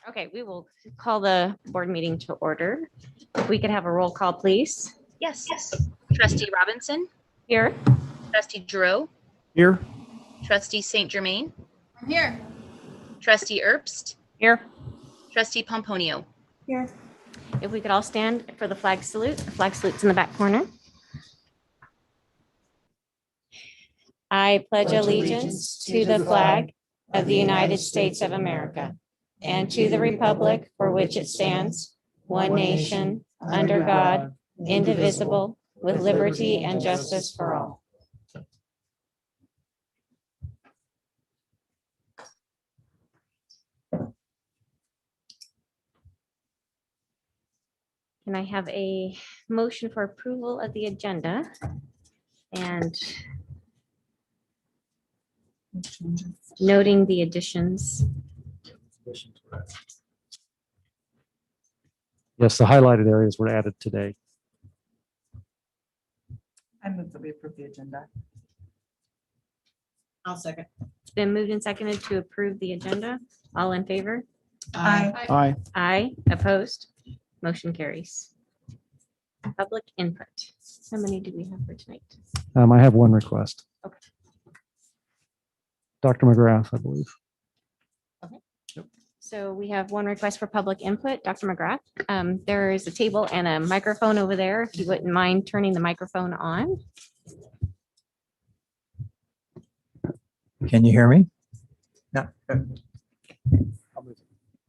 Okay, we will call the board meeting to order. If we could have a roll call, please. Yes. Trustee Robinson, Here. Trustee Giroux, Here. Trustee St. Germain, I'm here. Trustee Erbst, Here. Trustee Pomponio. Here. If we could all stand for the flag salute. The flag salute's in the back corner. I pledge allegiance to the flag of the United States of America and to the republic for which it stands, one nation, under God, indivisible, with liberty and justice for all. Can I have a motion for approval of the agenda? And noting the additions. Yes, the highlighted areas were added today. I move that we approve the agenda. I'll second. It's been moved and seconded to approve the agenda. All in favor? Aye. Aye. Aye. Opposed? Motion carries. Public input. How many do we have for tonight? I have one request. Okay. Dr. McGrath, I believe. So we have one request for public input. Dr. McGrath, there is a table and a microphone over there. If you wouldn't mind turning the microphone on. Can you hear me? No.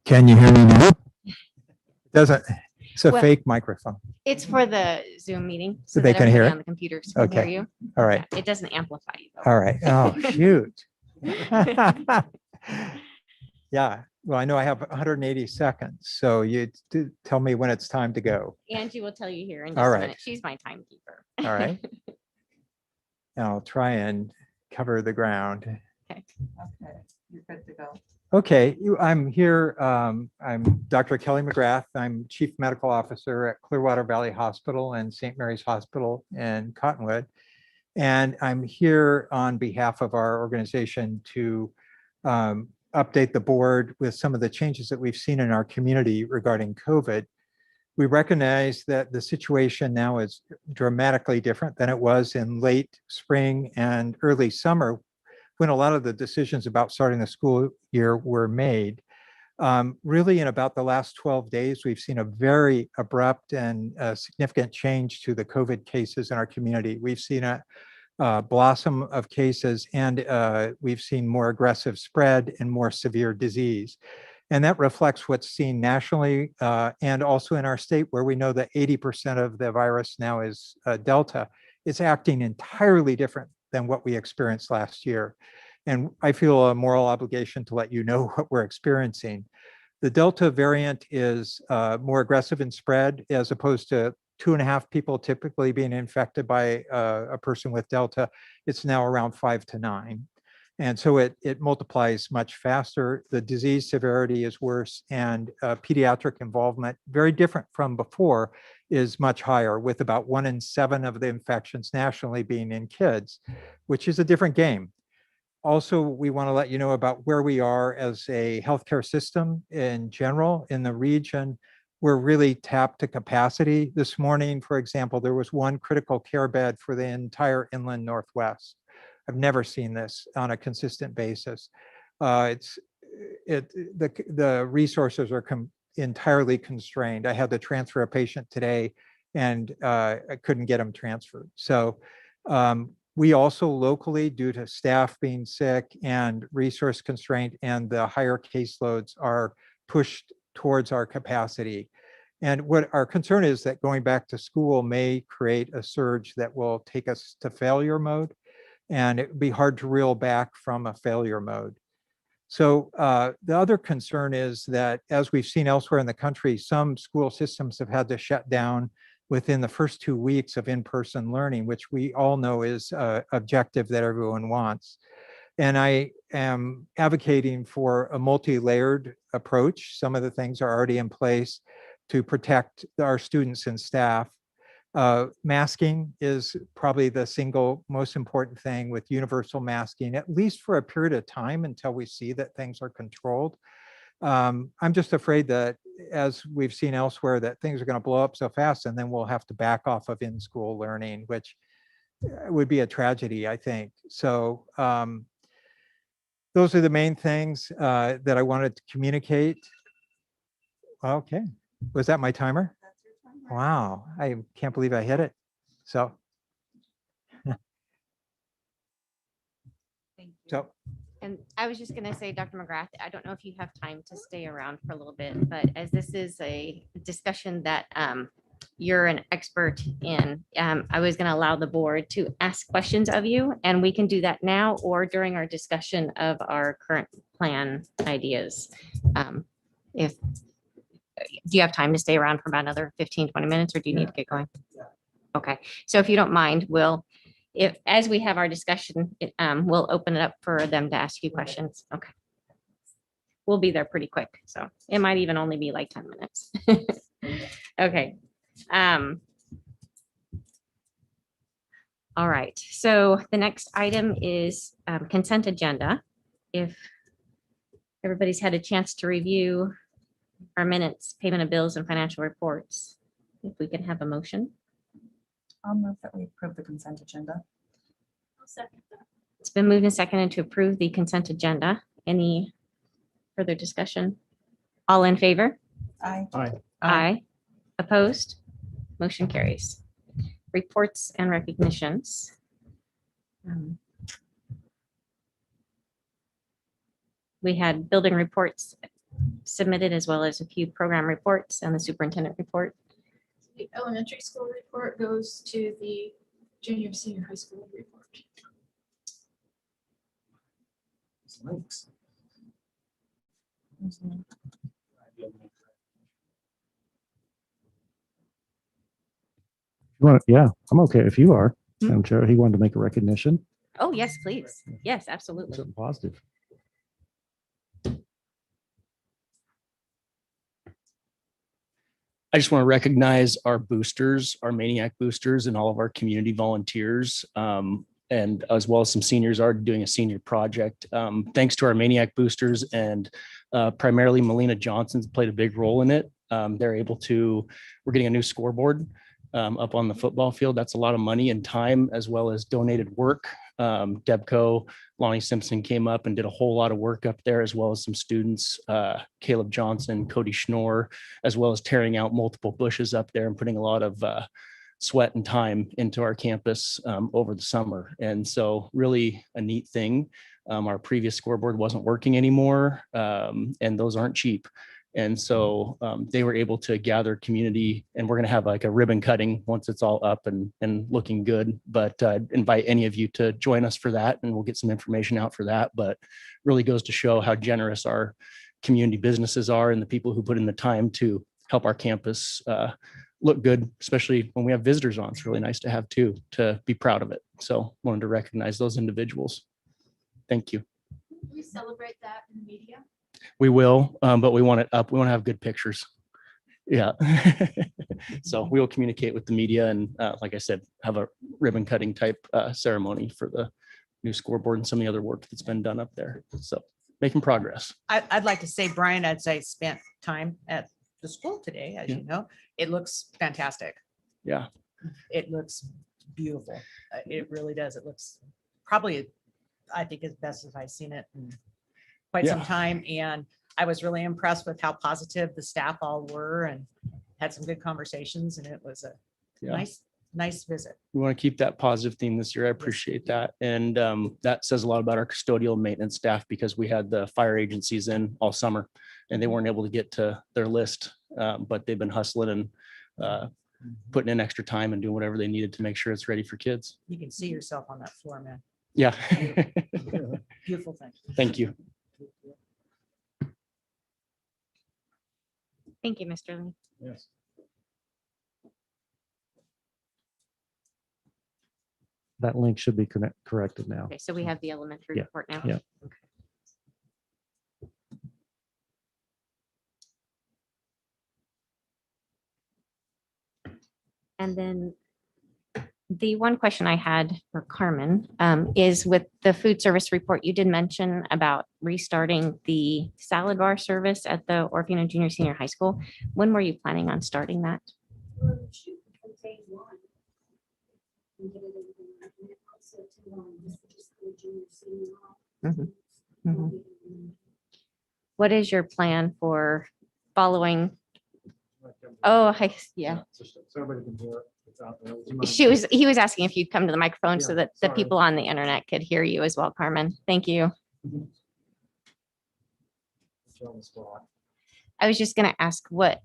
Can you hear me now? It doesn't, it's a Well- fake microphone. It's for the Zoom meeting. So they that can hear everybody it? on the computers can hear Okay. you. All right. Yeah, it doesn't amplify you. though. All right. Oh, shoot. Yeah. Well, I know I have 180 seconds. So you tell me when it's time to go. Angie will tell you here in All just a right. minute. She's my timekeeper. All right. And I'll try and cover the ground. Okay, you're good to go. Okay, I'm here. I'm Dr. Kelly McGrath. I'm Chief Medical Officer at Clearwater Valley Hospital and St. Mary's Hospital in Cottonwood. And I'm here on behalf of our organization to update the board with some of the changes that we've seen in our community regarding COVID. We recognize that the situation now is dramatically different than it was in late spring and early summer, when a lot of the decisions about starting the school year were made. Really, in about the last 12 days, we've seen a very abrupt and significant change to the COVID cases in our community. We've seen a blossom of cases, and we've seen more aggressive spread and more severe disease. And that reflects what's seen nationally and also in our state, where we know that 80% of the virus now is Delta. It's acting entirely different than what we experienced last year. And I feel a moral obligation to let you know what we're experiencing. The Delta variant is more aggressive in spread, as opposed to 2.5 people typically being infected by a person with Delta. It's now around 5 to 9. And so it multiplies much faster. The disease severity is worse, and pediatric involvement, very different from before, is much higher, with about 1 in 7 of the infections nationally being in kids, which is a different game. Also, we want to let you know about where we are as a healthcare system in general in the region. We're really tapped to capacity. This morning, for example, there was one critical care bed for the entire inland Northwest. I've never seen this on a consistent basis. The resources are entirely constrained. I had to transfer a patient today and I couldn't get them transferred. So we also locally, due to staff being sick and resource constraint and the higher caseloads, are pushed towards our capacity. And what our concern is that going back to school may create a surge that will take us to failure mode, and it would be hard to reel back from a failure mode. So the other concern is that, as we've seen elsewhere in the country, some school systems have had to shut down within the first 2 weeks of in-person learning, which we all know is an objective that everyone wants. And I am advocating for a multi-layered approach. Some of the things are already in place to protect our students and staff. Masking is probably the single most important thing, with universal masking, at least for a period of time until we see that things are controlled. I'm just afraid that, as we've seen elsewhere, that things are going to blow up so fast and then we'll have to back off of in-school learning, which would be a tragedy, I think. So those are the main things that I wanted to communicate. Okay, was that my timer? Wow, I can't believe I hit it. So, Thank you. so And I was just gonna say, Dr. McGrath, I don't know if you have time to stay around for a little bit, but as this is a discussion that you're an expert in, I was gonna allow the board to ask questions of you, and we can do that now or during our discussion of our current plan ideas. If, do you have time to stay around for about another 15, 20 minutes, or do you need to get going? Okay, so if you don't mind, as we have our discussion, we'll open it up for them to ask you questions. Okay. We'll be there pretty quick, so it might even only be like 10 minutes. Okay. All right, so the next item is consent agenda. If everybody's had a chance to review our minutes, payment of bills, and financial reports, if we can have a motion. I'll move that we approve the consent agenda. It's been moved and seconded to approve the consent agenda. Any further discussion? All in favor? Aye. Aye. Opposed? Motion carries. Reports and recognitions. We had building reports submitted, as well as a few program reports and the superintendent report. The elementary school report goes to the junior, senior high school report. Links. Mhm. Yeah, I'm okay if you are. Madam Chair, he wanted to make a recognition. Oh, yes, please. Yes, absolutely. Something positive. I just want to recognize our boosters, our Maniac boosters, and all of our community volunteers, and as well as some seniors are doing a senior project. Thanks to our Maniac boosters, and primarily Melina Johnson's played a big role in it. We're getting a new scoreboard up on the football field. That's a lot of money and time, as well as donated work. Debco, Lonnie Simpson came up and did a whole lot of work up there, as well as some students, Caleb Johnson, Cody Schnorr, as well as tearing out multiple bushes up there and putting a lot of sweat and time into our campus over the summer. And so really a neat thing. Our previous scoreboard wasn't working anymore, and those aren't cheap. And so they were able to gather community, and we're going to have like a ribbon cutting once it's all up and looking good. But invite any of you to join us for that, and we'll get some information out for that. But really goes to show how generous our community businesses are and the people who put in the time to help our campus look good, especially when we have visitors on. It's really nice to have too, to be proud of it. So wanted to recognize those individuals. Thank you. We celebrate that in the media. We will, but we want it up. We want to have good pictures. Yeah. So we will communicate with the media and, like I said, have a ribbon cutting type ceremony for the new scoreboard and some of the other work that's been done up there. So making progress. I'd like to say, Brian, I'd say spent time at the school today, as Yeah. you know. It looks fantastic. Yeah. It looks beautiful. It really does. It looks probably, I think, as best as I've seen it in quite some Yeah. time. And I was really impressed with how positive the staff all were and had some good conversations. And it was a Yeah. nice visit. We want to keep that positive theme this year. I appreciate that. And that says a lot about our custodial and maintenance staff because we had the fire agencies in all summer and they weren't able to get to their list. But they've been hustling and putting in extra time and doing whatever they needed to make sure it's ready for kids. You can see yourself on that floor, man. Yeah. Beautiful thing. Thank you. Thank you, Mr. Lee. Yes. That link should be corrected now. Okay, so we have the elementary Yeah, report now. yeah. And then the one question I had for Carmen is with the food service report, you did mention about restarting the salad bar service at the Orofino Junior Senior High School. When were you planning on starting that? What is your plan for following? Oh, yeah. He was asking if you'd come to the microphone so that the people on the internet could hear you as well, Carmen. Thank you. I was just gonna ask what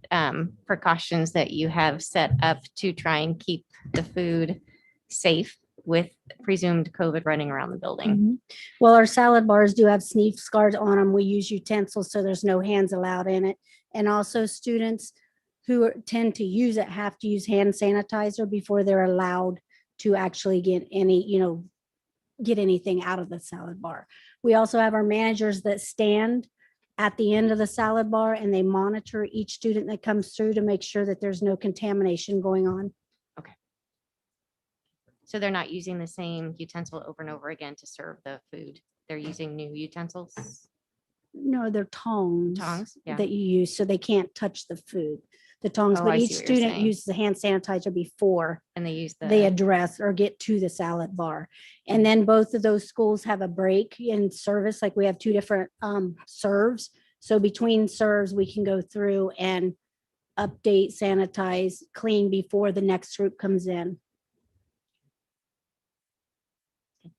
precautions that you have set up to try and keep the food safe with presumed COVID running around the building. Mhm. Well, our salad bars do have sneeze scars on them. We use utensils, so there's no hands allowed in it. And also students who tend to use it have to use hand sanitizer before they're allowed to actually get any, get anything out of the salad bar. We also have our managers that stand at the end of the salad bar and they monitor each student that comes through to make sure that there's no contamination going on. So they're not using the same utensil over and over again to serve the food. They're using new utensils, No, they're tongs. tongs. Yeah. That you use, so they can't touch the food. The tongs, Oh, but I each see what you're student saying. uses the hand sanitizer before And they use the. they address or get to the salad bar. And then both of those schools have a break in service, like we have two different serves. So between serves, we can go through and update, sanitize, clean before the next group comes in.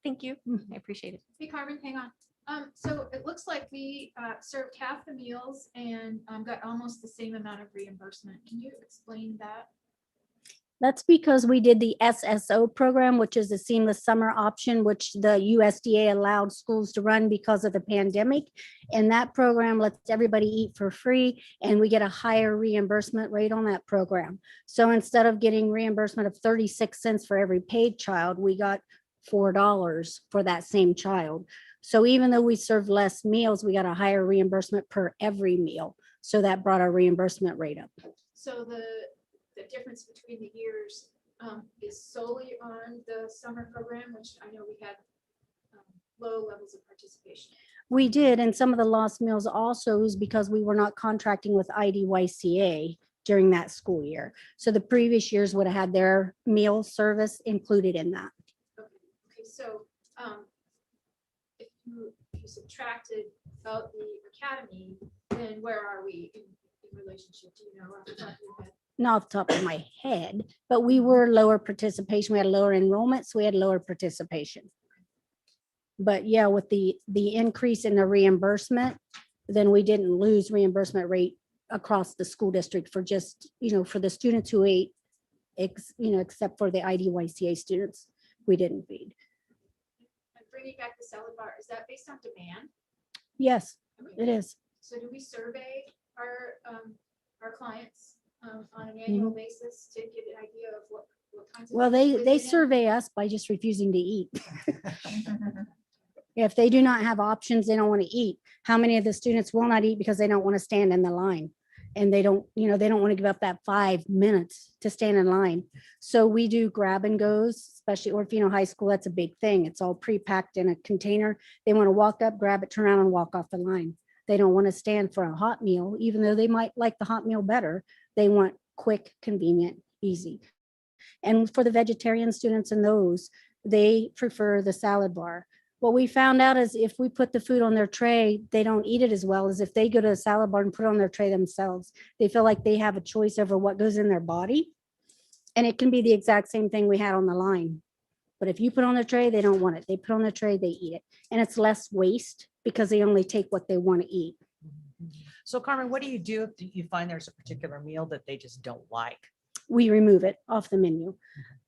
Thank you. I appreciate it. Hey Carmen, hang on. So it looks like we served half the meals and got almost the same amount of reimbursement. Can you explain that? That's because we did the SSO program, which is a seamless summer option, which the USDA allowed schools to run because of the pandemic. And that program lets everybody eat for free and we get a higher reimbursement rate on that program. So instead of getting reimbursement of 36 cents for every paid child, we got $4 for that same child. So even though we served less meals, we got a higher reimbursement per every meal. So that brought our reimbursement rate up. So the difference between the years is solely on the summer program, which I know we had low levels of participation. We did, and some of the lost meals also is because we were not contracting with IDYCA during that school year. So the previous years would have had their meal service included in that. Okay, so if you subtracted out the academy, then where are we in relationship? Do you know off the top of your head? Not off the top of my head, but we were lower participation. We had lower enrollment, so we had lower participation. But yeah, with the increase in the reimbursement, then we didn't lose reimbursement rate across the school district for just, for the students who ate, except for the IDYCA students, we didn't feed. And bringing back the salad bar, is that based on demand? Yes, Okay. it is. So do we survey our clients on an annual basis to get an idea of what kinds of? Well, food they is in? survey us by just refusing to eat. If they do not have options, they don't want to eat. How many of the students will not eat because they don't want to stand in the line? And they don't want to give up that 5 minutes to stand in line. So we do grab and goes, especially Orofino High School. That's a big thing. It's all pre-packed in a container. They want to walk up, grab it, turn around and walk off the line. They don't want to stand for a hot meal, even though they might like the hot meal better. They want quick, convenient, easy. And for the vegetarian students and those, they prefer the salad bar. What we found out is if we put the food on their tray, they don't eat it as well as if they go to a salad bar and put it on their tray themselves. They feel like they have a choice over what goes in their body. And it can be the exact same thing we had on the line. But if you put on their tray, they don't want it. They put on their tray, they eat it. And it's less waste because they only take what they want to eat. So Carmen, what do you do if you find there's a particular meal that they just don't like? We remove it off the menu.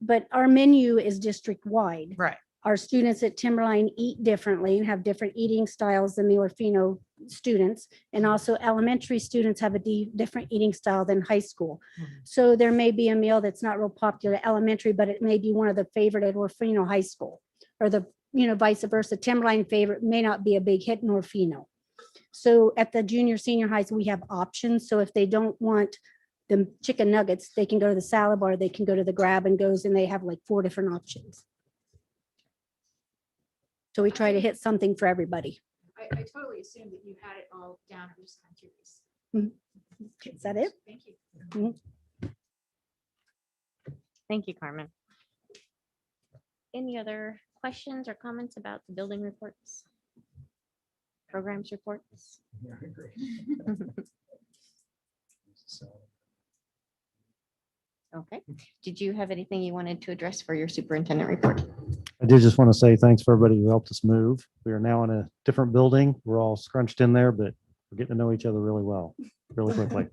But our menu is district wide. Right. Our students at Timberline eat differently and have different eating styles than the Orofino students. And also elementary students have a different eating style than high school. So there may be a meal that's not real popular at elementary, but it may be one of the favorite at Orofino High School, or the, vice versa. Timberline favorite may not be a big hit in Orofino. So at the junior, senior highs, we have options. So if they don't want the chicken nuggets, they can go to the salad bar, they can go to the grab and goes, and they have like 4 different options. So we try to hit something for everybody. I totally assumed that you had it all down. I'm just kind of curious. Is that it? Thank you. Thank you, Carmen. Any other questions or comments about the building reports? Programs reports? Okay. Did you have anything you wanted to address for your superintendent report? I did just want to say thanks for everybody who helped us move. We are now in a different building. We're all scrunched in there, but we're getting to know each other really well, really quickly.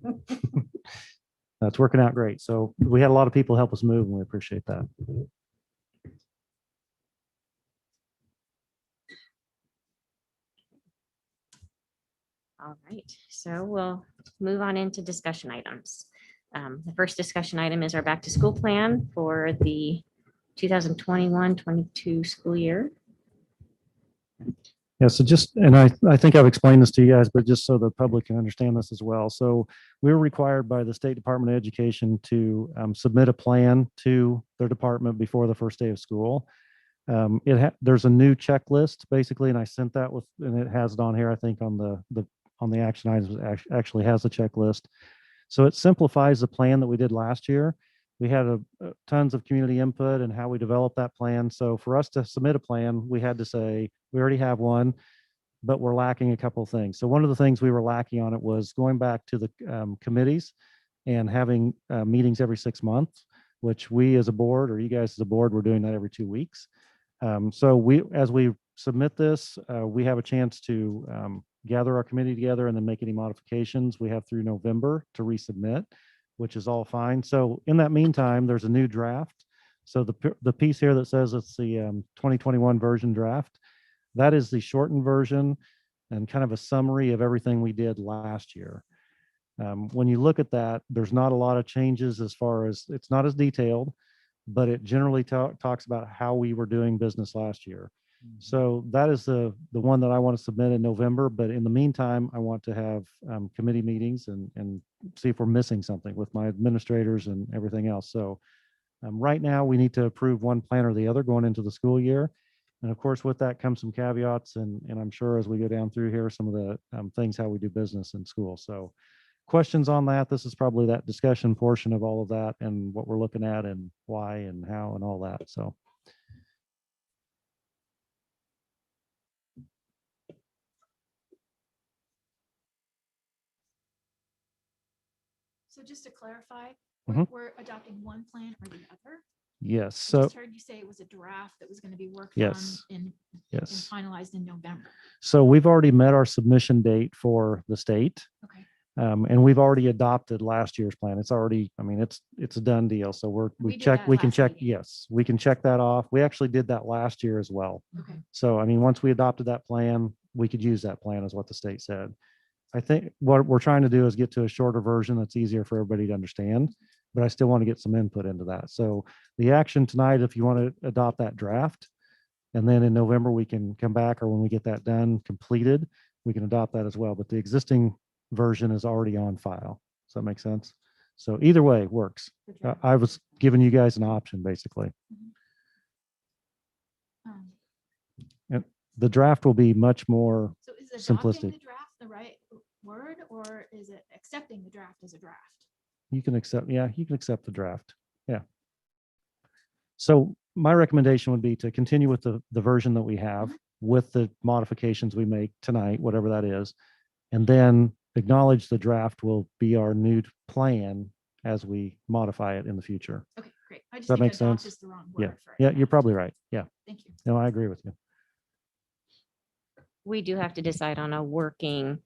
That's working out great. So we had a lot of people help us move, and we appreciate that. All right, so we'll move on into discussion items. The first discussion item is our back to school plan for the 2021-22 school year. Yeah, so and I think I've explained this to you guys, but just so the public can understand this as well. So we're required by the State Department of Education to submit a plan to their department before the first day of school. There's a new checklist basically, and I sent that and it has it on here, I think on the action items, actually has a checklist. So it simplifies the plan that we did last year. We had tons of community input and how we developed that plan. So for us to submit a plan, we had to say, we already have one, but we're lacking a couple of things. So one of the things we were lacking on it was going back to the committees and having meetings every 6 months, which we as a board, or you guys as a board, we're doing that every 2 weeks. So as we submit this, we have a chance to gather our committee together and then make any modifications. We have through November to resubmit, which is all fine. So in that meantime, there's a new draft. So the piece here that says it's the 2021 version draft, that is the shortened version and kind of a summary of everything we did last year. When you look at that, there's not a lot of changes as far as, it's not as detailed, but it generally talks about how we were doing business last year. So that is the one that I want to submit in November. But in the meantime, I want to have committee meetings and see if we're missing something with my administrators and everything else. So right now we need to approve one plan or the other going into the school year. And of course, with that comes some caveats. And I'm sure as we go down through here, some of the things, how we do business in school. So questions on that? This is probably that discussion portion of all of that and what we're looking at and why and how and all that. So. So just to clarify, Mhm. we're adopting one plan or the other? Yes. I So just heard you say it was a draft that was going to be worked on yes. and Yes. finalized in November. So we've already met our submission date for the state. Okay. And we've already adopted last year's plan. It's already, I mean, it's a done deal. So We we did check, that we can last check, meeting. yes, we can check that off. We actually did that last year as well. Okay. So, I mean, once we adopted that plan, we could use that plan is what the state said. I think what we're trying to do is get to a shorter version that's easier for everybody to understand, but I still want to get some input into that. So the action tonight, if you want to adopt that draft, and then in November, we can come back, or when we get that done, completed, we can adopt that as well. But the existing version is already on file. that make sense? So either way works. I was giving you guys an option, basically. Um, The draft will be much more, So is adopting Simplistic. the draft the right word, or is it accepting the draft as a draft? you can accept the draft. Yeah. So my recommendation would be to continue with the version that we have with the modifications we make tonight, whatever that is. And then acknowledge the draft will be our new plan as we modify it in the future. Okay, great. I just that think make adopt sense? is the wrong Yeah. word for it. Yeah, you're probably right. Yeah. Thank you. No, I agree with you. We do have to decide on a working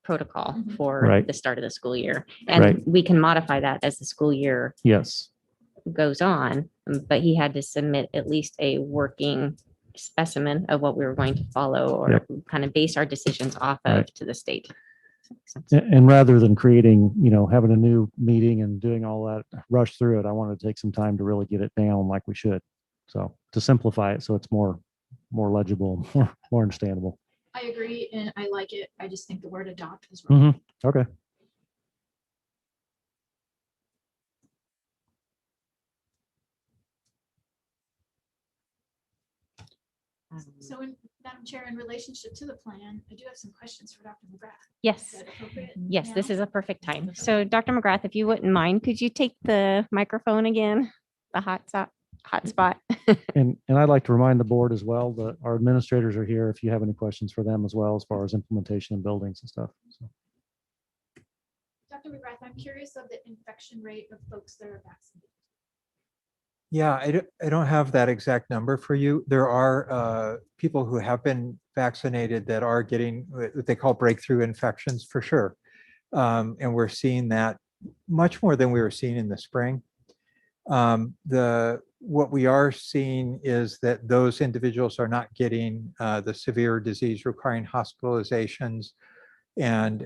protocol Mhm. for Right. the start of the school year. Right. And we can modify that as the school year Yes. goes on, but he had to submit at least a working specimen of what we were going to follow or Yep. kind of base our decisions off Right. of to the state. And rather than creating, having a new meeting and doing all that, rush through it, I wanted to take some time to really get it down like we should. So to simplify it so it's more legible, more understandable. I agree, and I like it. I just think the word adopt is wrong. Okay. So Madam Chair, in relationship to the plan, I do have some questions for Dr. McGrath. Is Yes, that appropriate? yes, this now? is a perfect time. So Dr. McGrath, if you wouldn't mind, could you take the microphone again? The hotspot. And I'd like to remind the board as well that our administrators are here if you have any questions for them as well, as far as implementation and buildings and stuff. So, Dr. McGrath, I'm curious of the infection rate of folks that are vaccinated. Yeah, I don't have that exact number for you. There are people who have been vaccinated that are getting what they call breakthrough infections for sure. And we're seeing that much more than we were seeing in the spring. What we are seeing is that those individuals are not getting the severe disease requiring hospitalizations, and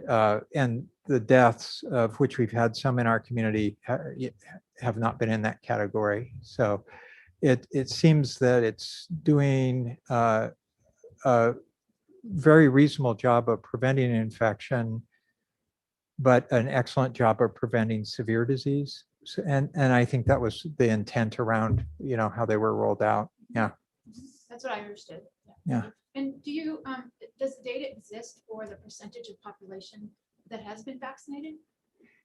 the deaths, of which we've had some in our community, have not been in that category. So it seems that it's doing a very reasonable job of preventing infection, but an excellent job of preventing severe disease. And I think that was the intent around, how they were rolled out. Yeah. That's what I understood. Yeah. And do you, does the data exist for the percentage of population that has been vaccinated?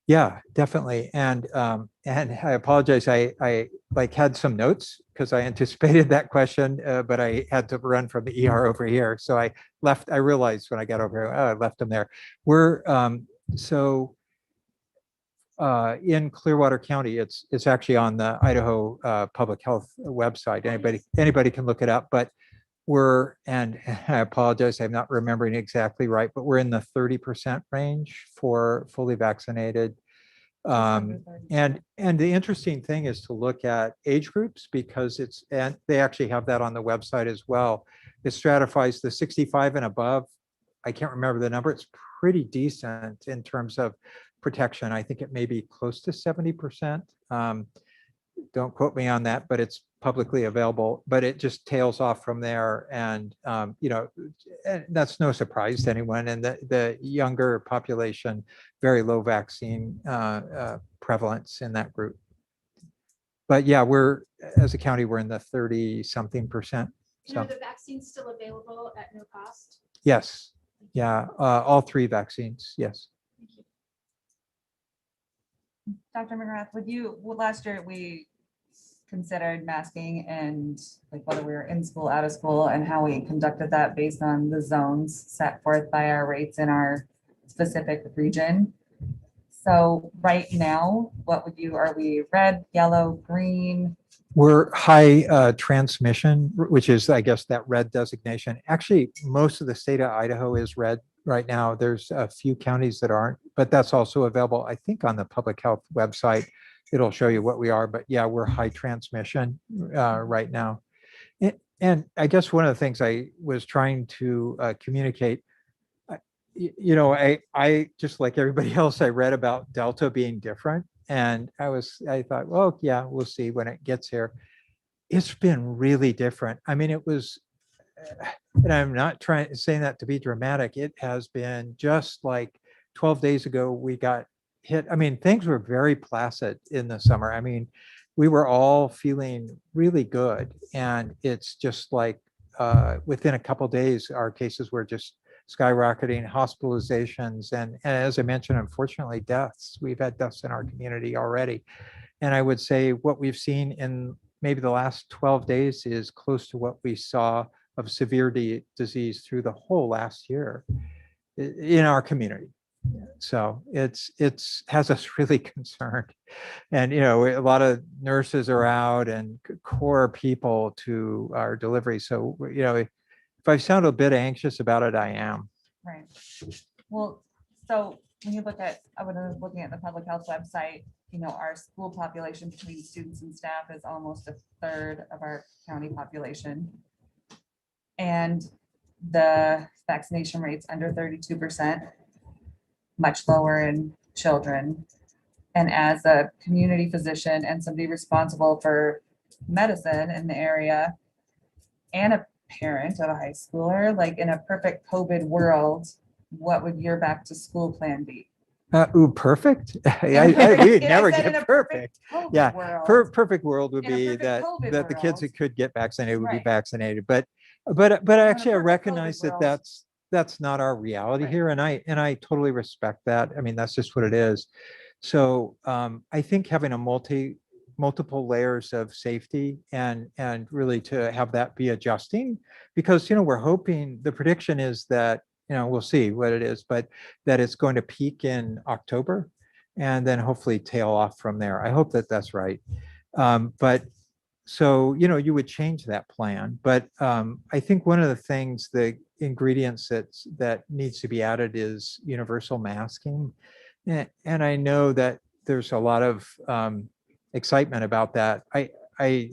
Yeah, definitely. And I apologize. I had some notes because I anticipated that question, but I had to run from the ER over here. So I realized when I got over here, I left them there. We're in Clearwater County, it's actually on the Idaho Public Health website. Anybody can look it up, but and I apologize, I'm not remembering exactly right, but we're in the 30% range for fully vaccinated. And the interesting thing is to look at age groups, because and they actually have that on the website as well. It stratifies the 65 and above. I can't remember the number. It's pretty decent in terms of protection. I think it may be close to 70%. Don't quote me on that, but it's publicly available, but it just tails off from there. And, and that's no surprise to anyone. And the younger population, very low vaccine prevalence in that group. But yeah, as a county, we're in the 30-something%. And So are the vaccines still available at no cost? yes, yeah, all 3 vaccines, yes. Thank you. Dr. McGrath, last year we considered masking and like whether we were in school, out of school, and how we conducted that based on the zones set forth by our rates in our specific region. So right now, are we red, yellow, green? We're high transmission, which is, I guess, that red designation. Actually, most of the state of Idaho is red right now. There's a few counties that aren't, but that's also available, I think, on the public health website. It'll show you what we are, but yeah, we're high transmission right now. And I guess one of the things I was trying to communicate, I just like everybody else, I read about Delta being different. And I thought, well, yeah, we'll see when it gets here. It's been really different. I mean, it was, and I'm not saying that to be dramatic. It has been just like 12 days ago, we got hit, I mean, things were very placid in the summer. I mean, we were all feeling really good. And it's just like within a couple days, our cases were just skyrocketing, hospitalizations, and as I mentioned, unfortunately, deaths. We've had deaths in our community already. And I would say what we've seen in maybe the last 12 days is close to what we saw of severe disease through the whole last year in our community. So it's has us really concerned. And, a lot of nurses are out and core people to our delivery. So, if I sound a bit anxious about it, I am. Right. Well, so when you look at, I was looking at the public health website, our school population between students and staff is almost a third of our county population. And the vaccination rate's under 32%, much lower in children. And as a community physician and somebody responsible for medicine in the area and a parent of a high schooler, like in a perfect COVID world, what would your back to school plan be? Perfect. We'd And I never said in get a perfect. COVID Yeah, world. perfect world would In a be perfect that COVID the kids world. that could get vaccinated would be Right. vaccinated. But actually I perfect recognize COVID that world. that's not our reality Right. here. And I totally respect that. I mean, that's just what it is. So I think having a multiple layers of safety and really to have that be adjusting, because we're hoping, the prediction is that we'll see what it is, but that it's going to peak in October and then hopefully tail off from there. I hope that that's right. But so you would change that plan, but I think one of the things, the ingredients that needs to be added is universal masking. And I know that there's a lot of excitement about that. I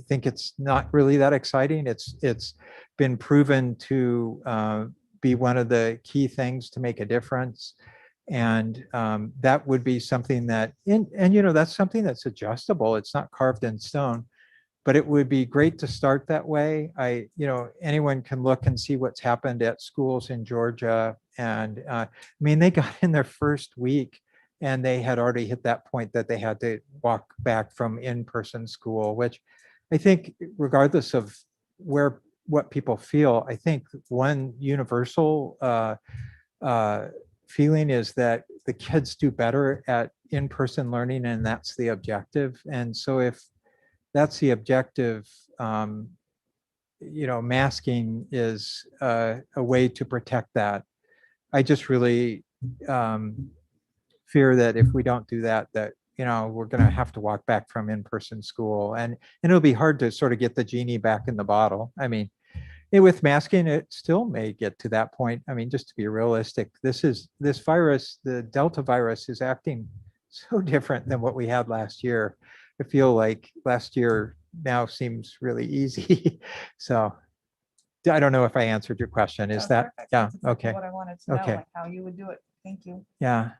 think it's not really that exciting. It's been proven to be one of the key things to make a difference. And that would be something that, and that's something that's adjustable. It's not carved in stone, but it would be great to start that way. Anyone can look and see what's happened at schools in Georgia. And I mean, they got in their first week and they had already hit that point that they had to walk back from in-person school, which I think regardless of what people feel, I think one universal feeling is that the kids do better at in-person learning, and that's the objective. And so if that's the objective, masking is a way to protect that. I just really fear that if we don't do that, we're going to have to walk back from in-person school, and it'll be hard to sort of get the genie back in the bottle. I mean, with masking, it still may get to that point. I mean, just to be realistic, this virus, the Delta virus, is acting so different than what we had last year. I feel like last year now seems really easy. So I don't know if I answered your question. Is that, perfect. yeah, That's exactly okay. what I wanted to know, Okay. like how you would do it. Thank you. Yeah.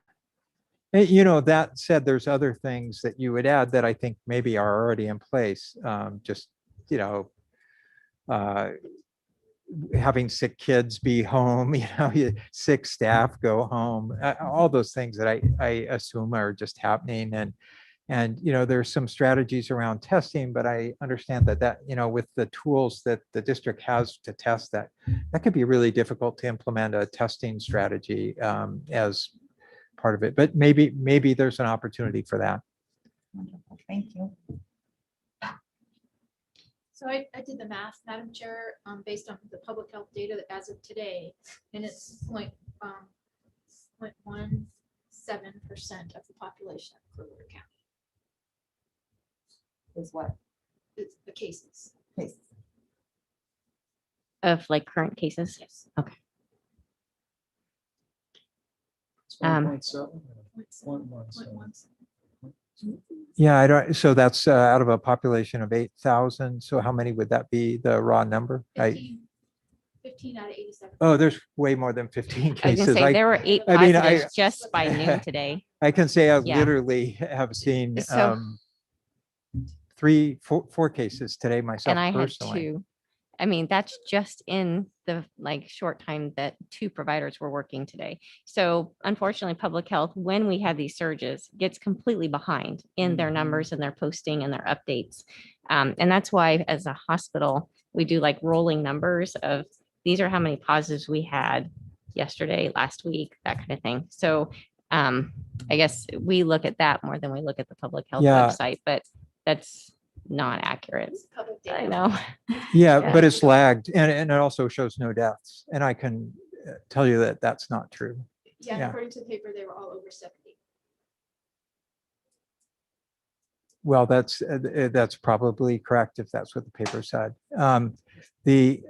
That said, there's other things that you would add that I think maybe are already in place. Just, having sick kids be home, sick staff go home, all those things that I assume are just happening. And there's some strategies around testing, but I understand that with the tools that the district has to test that could be really difficult to implement a testing strategy as part of it. But maybe there's an opportunity for that. Wonderful. Thank you. So I did the math, Madam Chair, based on the public health data as of today, and it's 0.17% of the population of Clearwater County. Is what? It's the cases. Please. Of like current cases. Yes. Okay. It's Um, 1.7. 1.17. Yeah, I don't. So that's out of a population of 8,000. So how many would that be? The raw number? 15 out of 87. Oh, there's way more than 15 I was cases. gonna say there were 8 I mean, positives just by noon today. I can say I Yeah. literally have seen So- 4 cases today myself And I had personally. 2. I mean, that's just in the like short time that 2 providers were working today. So unfortunately, public health, when we have these surges, gets completely behind in their numbers and their posting and their updates. And that's why as a hospital, we do like rolling numbers of these are how many positives we had yesterday, last week, that kind of thing. So I guess we look at that more than we look at the public health Yeah. website, but that's not accurate. It's public I data. know. Yeah, Yeah. but it's lagged and it also shows no deaths. And I can tell you that that's not true. Yeah, and Yeah. according to the paper, they were all over 70. Well, that's probably correct if that's what the paper said. The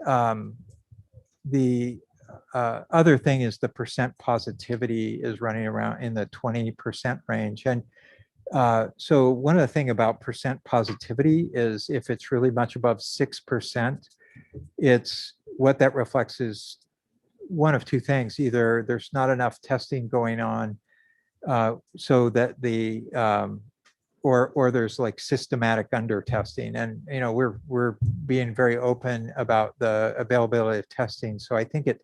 other thing is the percent positivity is running around in the 20% range. And so one of the thing about percent positivity is if it's really much above 6%, it's what that reflects is one of 2 things. Either there's not enough testing going on so that the or there's like systematic under testing. And we're being very open about the availability of testing. So I think it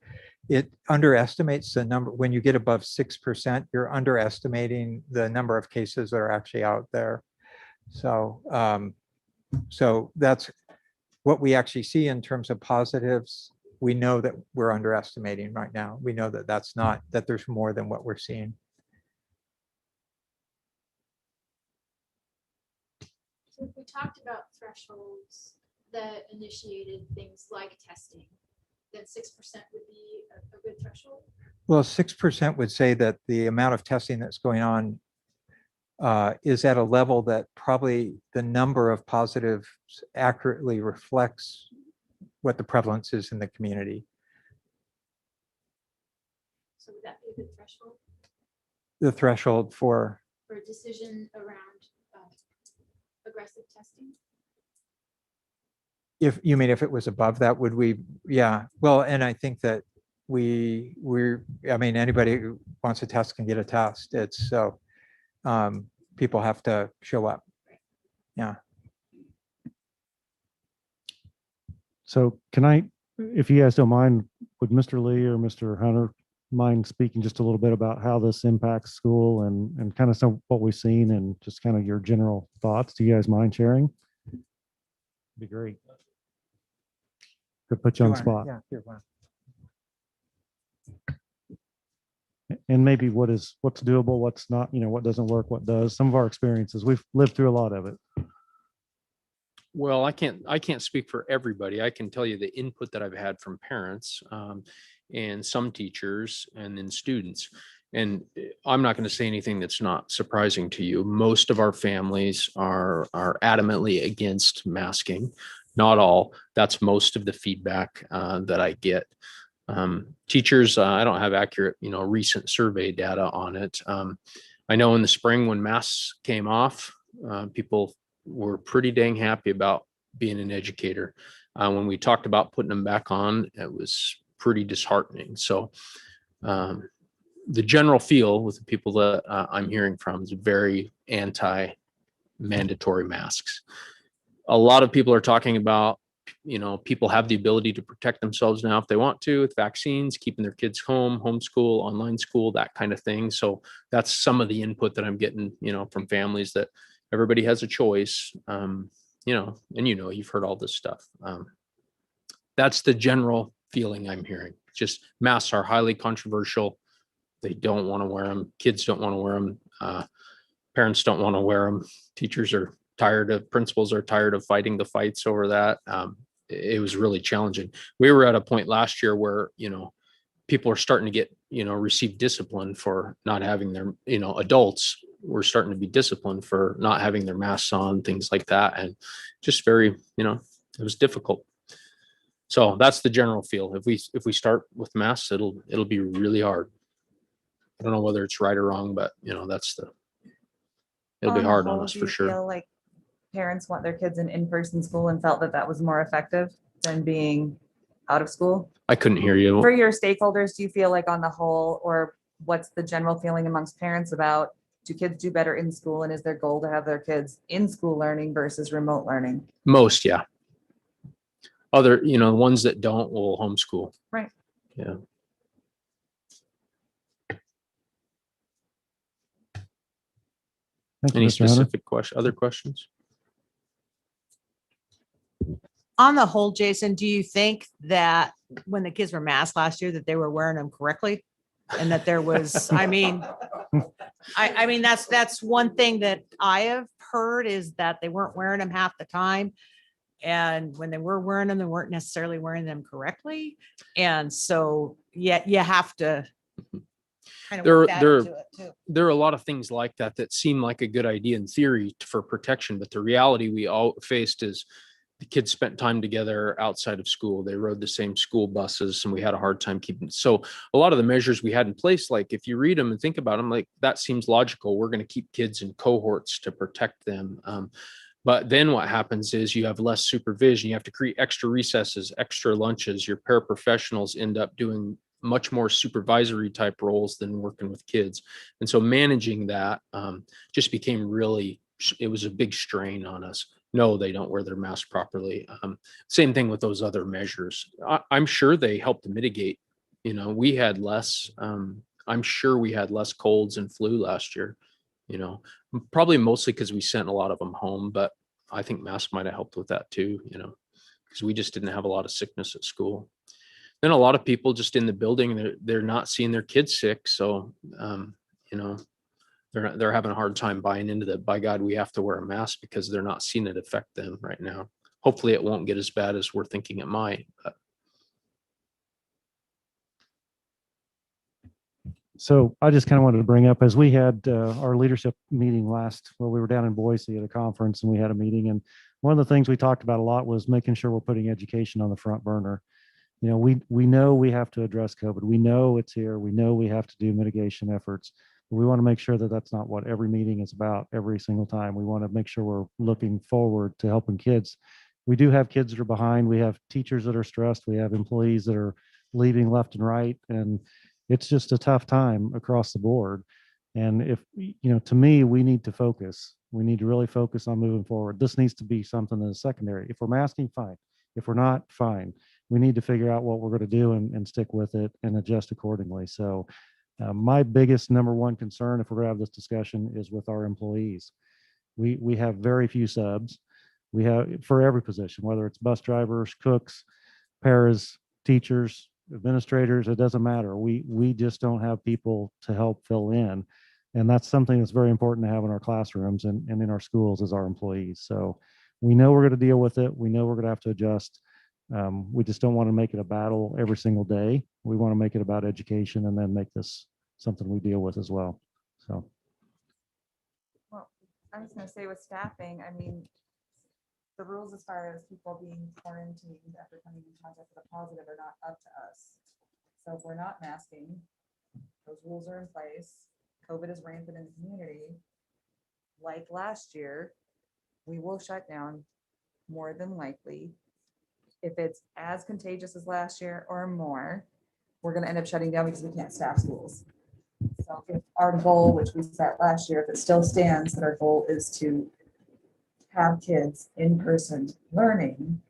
underestimates the number. When you get above 6%, you're underestimating the number of cases that are actually out there. So so that's what we actually see in terms of positives. We know that we're underestimating right now. We know that that's not, that there's more than what we're seeing. So if we talked about thresholds that initiated things like testing, then 6% would be a good threshold. Well, 6% would say that the amount of testing that's going on is at a level that probably the number of positives accurately reflects what the prevalence is in the community. So would that be a good threshold The threshold for, for a decision around aggressive testing? if you mean if it was above that, would we? Yeah, well, and I think that I mean, anybody who wants a test can get a test. It's so people have to show up. Yeah. So can I, if you guys don't mind, would Mr. Lee or Mr. Hunter mind speaking just a little bit about how this impacts school and kind of some what we've seen and just kind of your general thoughts? Do you guys mind sharing? Be great. To put you on the spot. Yeah. Here, wow. And maybe what's doable, what's not, what doesn't work, what does. Some of our experiences, we've lived through a lot of it. Well, I can't speak for everybody. I can tell you the input that I've had from parents and some teachers and then students. And I'm not going to say anything that's not surprising to you. Most of our families are adamantly against masking. Not all. That's most of the feedback that I get. Teachers, I don't have accurate, recent survey data on it. I know in the spring when masks came off, people were pretty dang happy about being an educator. When we talked about putting them back on, it was pretty disheartening. So the general feel with the people that I'm hearing from is very anti-mandatory masks. A lot of people are talking about, people have the ability to protect themselves now if they want to with vaccines, keeping their kids home, homeschool, online school, that kind of thing. So that's some of the input that I'm getting, from families, that everybody has a choice, and you've heard all this stuff. That's the general feeling I'm hearing. Just masks are highly controversial. They don't want to wear them. Kids don't want to wear them. Parents don't want to wear them. Teachers are principals are tired of fighting the fights over that. It was really challenging. We were at a point last year where, people are starting to get, receive discipline for not having their, adults were starting to be disciplined for not having their masks on, things like that. And just very, it was difficult. So that's the general feel. If we start with masks, it'll be really hard. I don't know whether it's right or wrong, but it'll be On the hard whole, on us do for you sure. feel like parents want their kids in in-person school and felt that was more effective than being out of school? I couldn't hear you. For your stakeholders, do you feel like on the whole, or what's the general feeling amongst parents about, do kids do better in school, and is their goal to have their kids in school learning versus remote learning? Most, yeah. Other, ones that don't will homeschool. Right. Yeah. Thank you, Any Mr. Hunter. specific other questions? On the whole, Jason, do you think that when the kids were masked last year, that they were wearing them correctly? And that there was, I mean, that's one thing that I have heard is that they weren't wearing them half the time. And when they were wearing them, they weren't necessarily wearing them correctly. And so, yeah, you have to kind of work that into it too. There are a lot of things like that seem like a good idea in theory for protection, but the reality we all faced is the kids spent time together outside of school. They rode the same school buses, and we had a hard time keeping. So a lot of the measures we had in place, like if you read them and think about them, like that seems logical. We're going to keep kids in cohorts to protect them. But then what happens is you have less supervision. You have to create extra recesses, extra lunches. Your paraprofessionals end up doing much more supervisory type roles than working with kids. And so managing that just became it was a big strain on us. No, they don't wear their mask properly. Same thing with those other measures. I'm sure they helped to mitigate. We had less, I'm sure we had less colds and flu last year, probably mostly because we sent a lot of them home, but I think masks might have helped with that too, because we just didn't have a lot of sickness at school. Then a lot of people just in the building, they're not seeing their kids sick. So, they're having a hard time buying into that. By God, we have to wear a mask because they're not seeing it affect them right now. Hopefully it won't get as bad as we're thinking it might. But. So I just kind of wanted to bring up, as we had our leadership meeting we were down in Boise at a conference and we had a meeting. And one of the things we talked about a lot was making sure we're putting education on the front burner. We know we have to address COVID. We know it's here. We know we have to do mitigation efforts. But we want to make sure that that's not what every meeting is about every single time. We want to make sure we're looking forward to helping kids. We do have kids that are behind. We have teachers that are stressed. We have employees that are leaving left and right. And it's just a tough time across the board. And to me, we need to focus. We need to really focus on moving forward. This needs to be something that is secondary. If we're masking, fine. If we're not, fine. We need to figure out what we're going to do and stick with it and adjust accordingly. So my biggest number one concern, if we're going to have this discussion, is with our employees. We have very few subs. We have for every position, whether it's bus drivers, cooks, paras, teachers, administrators, it doesn't matter. We just don't have people to help fill in. And that's something that's very important to have in our classrooms and in our schools as our employees. So we know we're going to deal with it. We know we're going to have to adjust. We just don't want to make it a battle every single day. We want to make it about education and then make this something we deal with as well. So. Well, I was going to say with staffing, I mean, the rules as far as people being quarantined after coming in contact with a positive are not up to us. So if we're not masking, those rules are in place. COVID is rampant in the community. Like last year, we will shut down more than likely. If it's as contagious as last year or more, we're going to end up shutting down because we can't staff schools. So if our goal, which we set last year, if it still stands, that our goal is to have kids in person learning,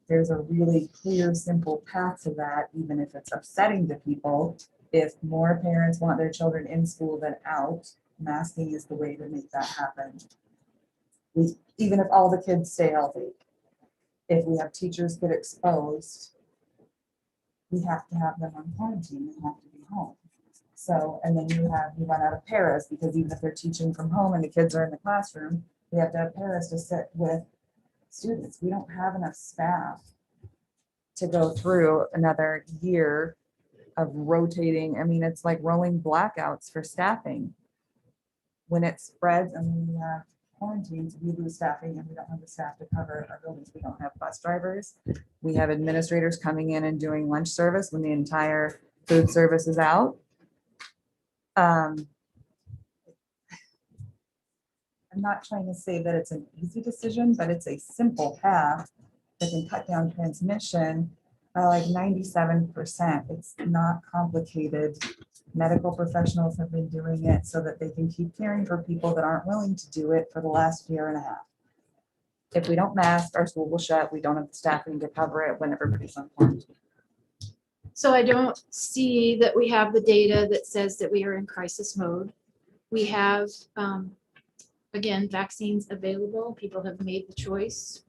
there's a really clear, simple path to that, even if it's upsetting to people. If more parents want their children in school than out, masking is the way to make that happen. Even if all the kids stay healthy, if we have teachers get exposed, we have to have them on quarantine and have to be home. So, and then you run out of paras, because even if they're teaching from home and the kids are in the classroom, we have to have paras to sit with students. We don't have enough staff to go through another year of rotating. I mean, it's like rolling blackouts for staffing. When it spreads and when we have quarantines, we lose staffing and we don't have the staff to cover our buildings. We don't have bus drivers. We have administrators coming in and doing lunch service when the entire food service is out. I'm not trying to say that it's an easy decision, but it's a simple path that can cut down transmission by like 97%. It's not complicated. Medical professionals have been doing it so that they can keep caring for people that aren't willing to do it for the last year and a half. If we don't mask, our school will shut. We don't have the staffing to cover it when everybody's on quarantine. So I don't see that we have the data that says that we are in crisis mode. We have, again, vaccines available. People have made the choice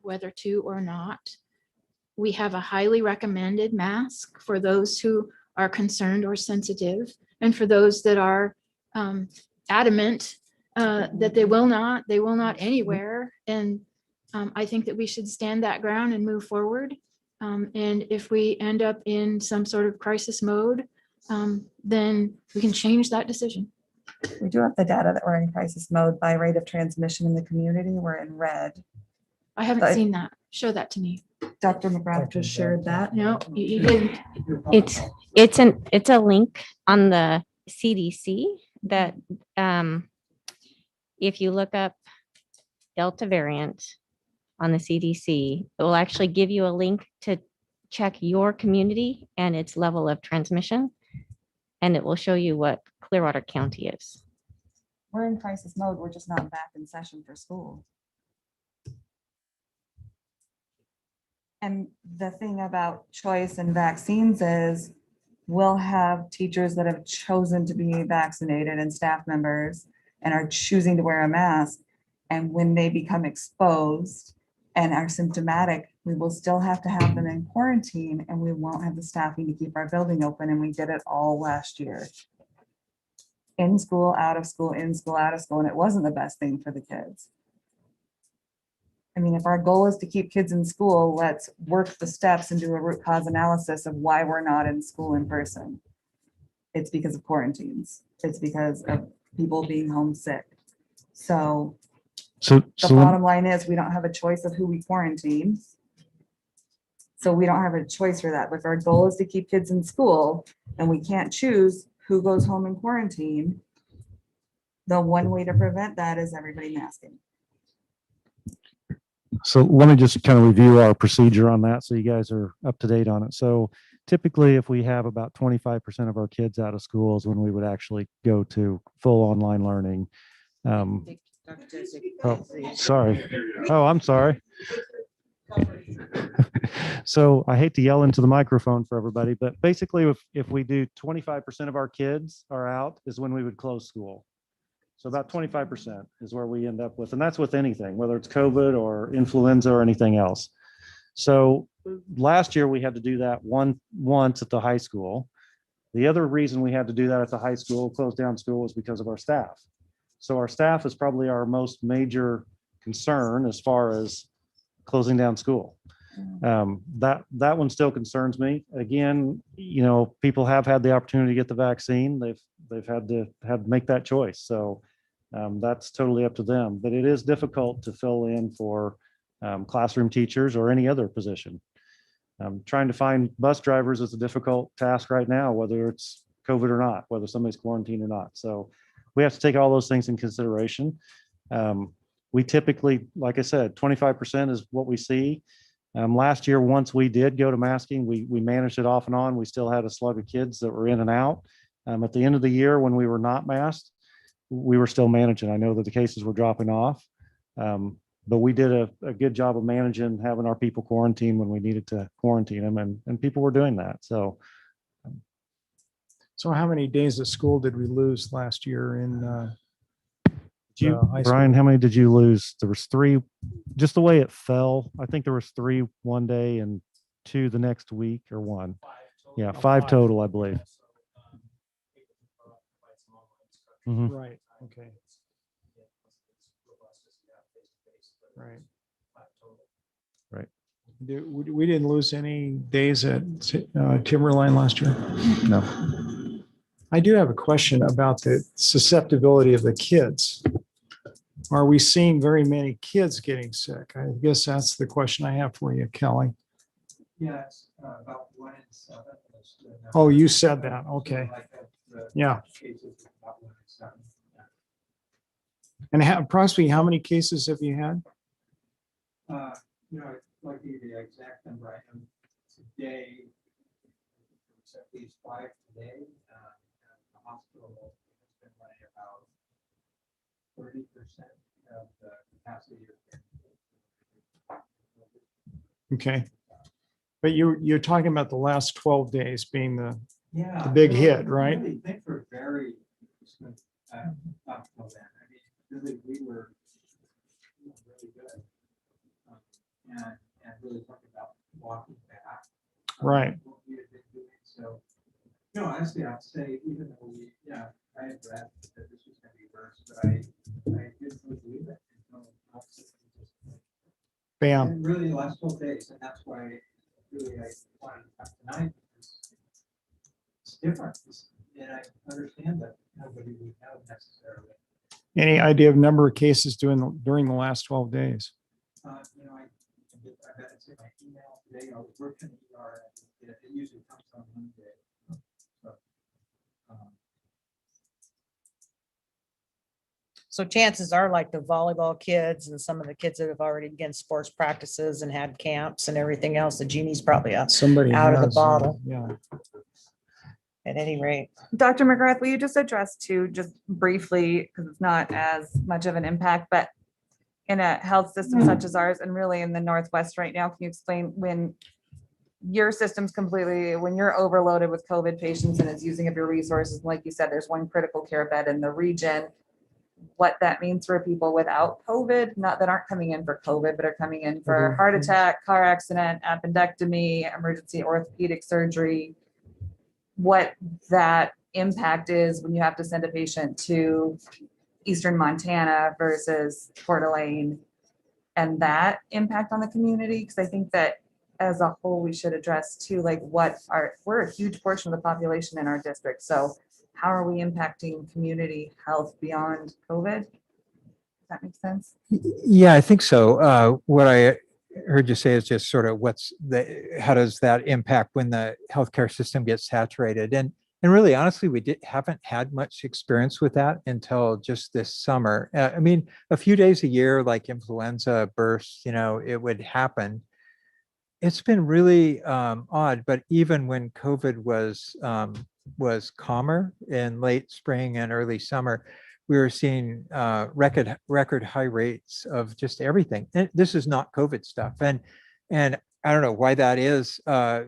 whether to or not. We have a highly recommended mask for those who are concerned or sensitive, and for those that are adamant that they will not anywhere. And I think that we should stand that ground and move forward. And if we end up in some sort of crisis mode, then we can change that decision. We do have the data that we're in crisis mode by rate of transmission in the community. We're in red. I haven't But- seen that. Show that to me. Dr. McGrath just shared that. No, you didn't. It's a link on the CDC that if you look up Delta variant on the CDC, it will actually give you a link to check your community and its level of transmission. And it will show you what Clearwater County is. We're in crisis mode. We're just not back in session for school. And the thing about choice and vaccines is we'll have teachers that have chosen to be vaccinated and staff members and are choosing to wear a mask. And when they become exposed and are symptomatic, we will still have to have them in quarantine, and we won't have the staffing to keep our building open. And we did it all last year. In school, out of school, in school, out of school. And it wasn't the best thing for the kids. I mean, if our goal is to keep kids in school, let's work the steps and do a root cause analysis of why we're not in school in person. It's because of quarantines. It's because of people being homesick. So So, the so bottom line is we don't have a choice of who we quarantine. So we don't have a choice for that. If our goal is to keep kids in school and we can't choose who goes home in quarantine, the one way to prevent that is everybody masking. So let me just kind of review our procedure on that so you guys are up to date on it. So typically, if we have about 25% of our kids out of school is when we would actually go to full online learning. Oh, sorry. Oh, I'm sorry. So I hate to yell into the microphone for everybody, but basically if we do 25% of our kids are out is when we would close school. So about 25% is where we end up with, and that's with anything, whether it's COVID or influenza or anything else. So last year we had to do that once at the high school. The other reason we had to do that at the high school, close down school, was because of our staff. So our staff is probably our most major concern as far as closing down school. That one still concerns me. Again, you know, people have had the opportunity to get the vaccine. They've had to make that choice. So that's totally up to them. But it is difficult to fill in for classroom teachers or any other position. Trying to find bus drivers is a difficult task right now, whether it's COVID or not, whether somebody's quarantined or not. So we have to take all those things in consideration. We typically, like I said, 25% is what we see. Last year, once we did go to masking, we managed it off and on. We still had a slug of kids that were in and out. At the end of the year, when we were not masked, we were still managing. I know that the cases were dropping off, but we did a good job of managing, having our people quarantined when we needed to quarantine them, and people were doing that. So how many days of school did we lose last year in high school? Brian, how many did you lose? There was 3, just the way it fell. I think there was 3 one day and 2 the next week, or 1. Yeah, 5 total, I believe. Mhm. Right, okay. Right. Right. We didn't lose any days at Timberline last year? No. I do have a question about the susceptibility of the kids. Are we seeing very many kids getting sick? I guess that's the question I have for you, Kelly. Yes, about 1 in 7. Oh, you said that. Okay. Yeah. And approximately how many cases have you had? You know, I'd like to give you the exact number. I am today, it's at least 5 today. The hospital has been running about 30% of the capacity of Okay. But you're talking about the last 12 days being the Yeah. the big hit, right? Really, things were very smooth up till then. I mean, really, we were really good. And really talking about walking back. Right. What we had been doing. So, no, honestly, I'd say even though I had read that this was going to be worse, but I didn't really believe it until Bam. and really the last 12 days, and that's why really I wanted to come tonight. Because it's different, and I understand that nobody would know necessarily. Any idea of number of cases during the last 12 days? I bet it's in my email today. I was working ER, and it usually comes on Monday. So, So chances are like the volleyball kids and some of the kids that have already begun sports practices and had camps and everything else, the genie's probably out Somebody Out of the has, bottle. Yeah. at any rate. Dr. McGrath, will you just address too, just briefly, because it's not as much of an impact, but in a health system such as ours and really in the Northwest right now, can you explain when your system's completely, when you're overloaded with COVID patients and it's using up your resources, like you said, there's one critical care bed in the region, what that means for people without COVID, not that aren't coming in for COVID, but are coming in for heart attack, car accident, appendectomy, emergency orthopedic surgery, what that impact is when you have to send a patient to Eastern Montana versus Coeur d'Alene, and that impact on the community. Because I think that as a whole, we should address too, like we're a huge portion of the population in our district. So how are we impacting community health beyond COVID? Does that make sense? Yeah, I think so. What I heard you say is just sort of how does that impact when the healthcare system gets saturated? And really, honestly, we haven't had much experience with that until just this summer. I mean, a few days a year, like influenza bursts, it would happen. It's been really odd, but even when COVID was calmer in late spring and early summer, we were seeing record high rates of just everything. And this is not COVID stuff, and I don't know why that is.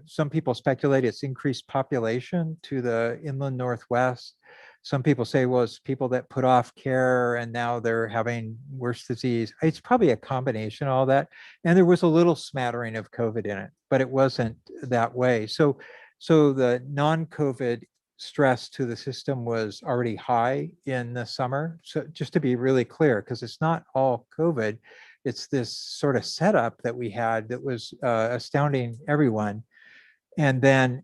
Some people speculate it's increased population to the inland Northwest. Some people say, well, it's people that put off care and now they're having worse disease. It's probably a combination of all that. And there was a little smattering of COVID in it, but it wasn't that way. So the non-COVID stress to the system was already high in the summer. So just to be really clear, because it's not all COVID, it's this sort of setup that we had that was astounding everyone. And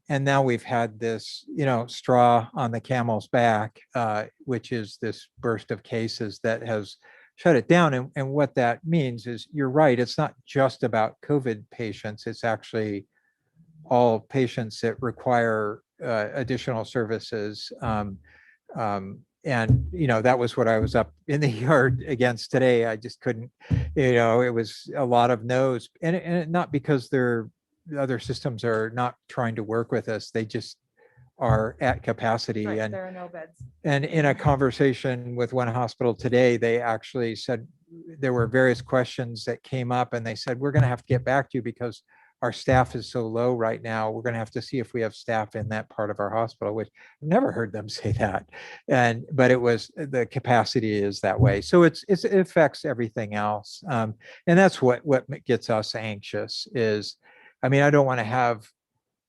now we've had this, straw on the camel's back, which is this burst of cases that has shut it down. And what that means is, you're right, it's not just about COVID patients. It's actually all patients that require additional services. And that was what I was up in the yard against today. I just couldn't, it was a lot of no's, and not because other systems are not trying to work with us. They just are at capacity. Right, And there are no beds. and in a conversation with one hospital today, they actually said there were various questions that came up, and they said, we're going to have to get back to you because our staff is so low right now. We're going to have to see if we have staff in that part of our hospital, which I've never heard them say that. But it was, the capacity is that way. So it affects everything else. And that's what gets us anxious is, I mean, I don't want to have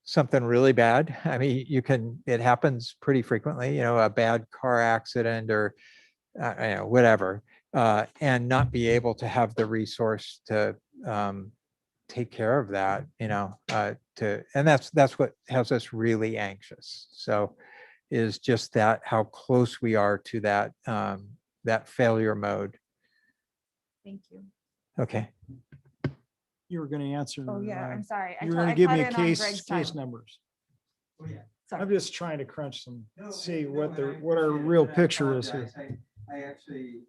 something really bad. I mean, it happens pretty frequently, a bad car accident or whatever, and not be able to have the resource to take care of that, and that's what has us really anxious. So is just that how close we are to that failure mode. Thank you. Okay. You were going to answer. Oh, yeah, I'm sorry. You were going to give me cut in on case Greg's time. numbers. Oh, yeah. Sorry. I'm just trying to crunch some, No, see no, what and what our I- real and I picture is here. apologize. I actually,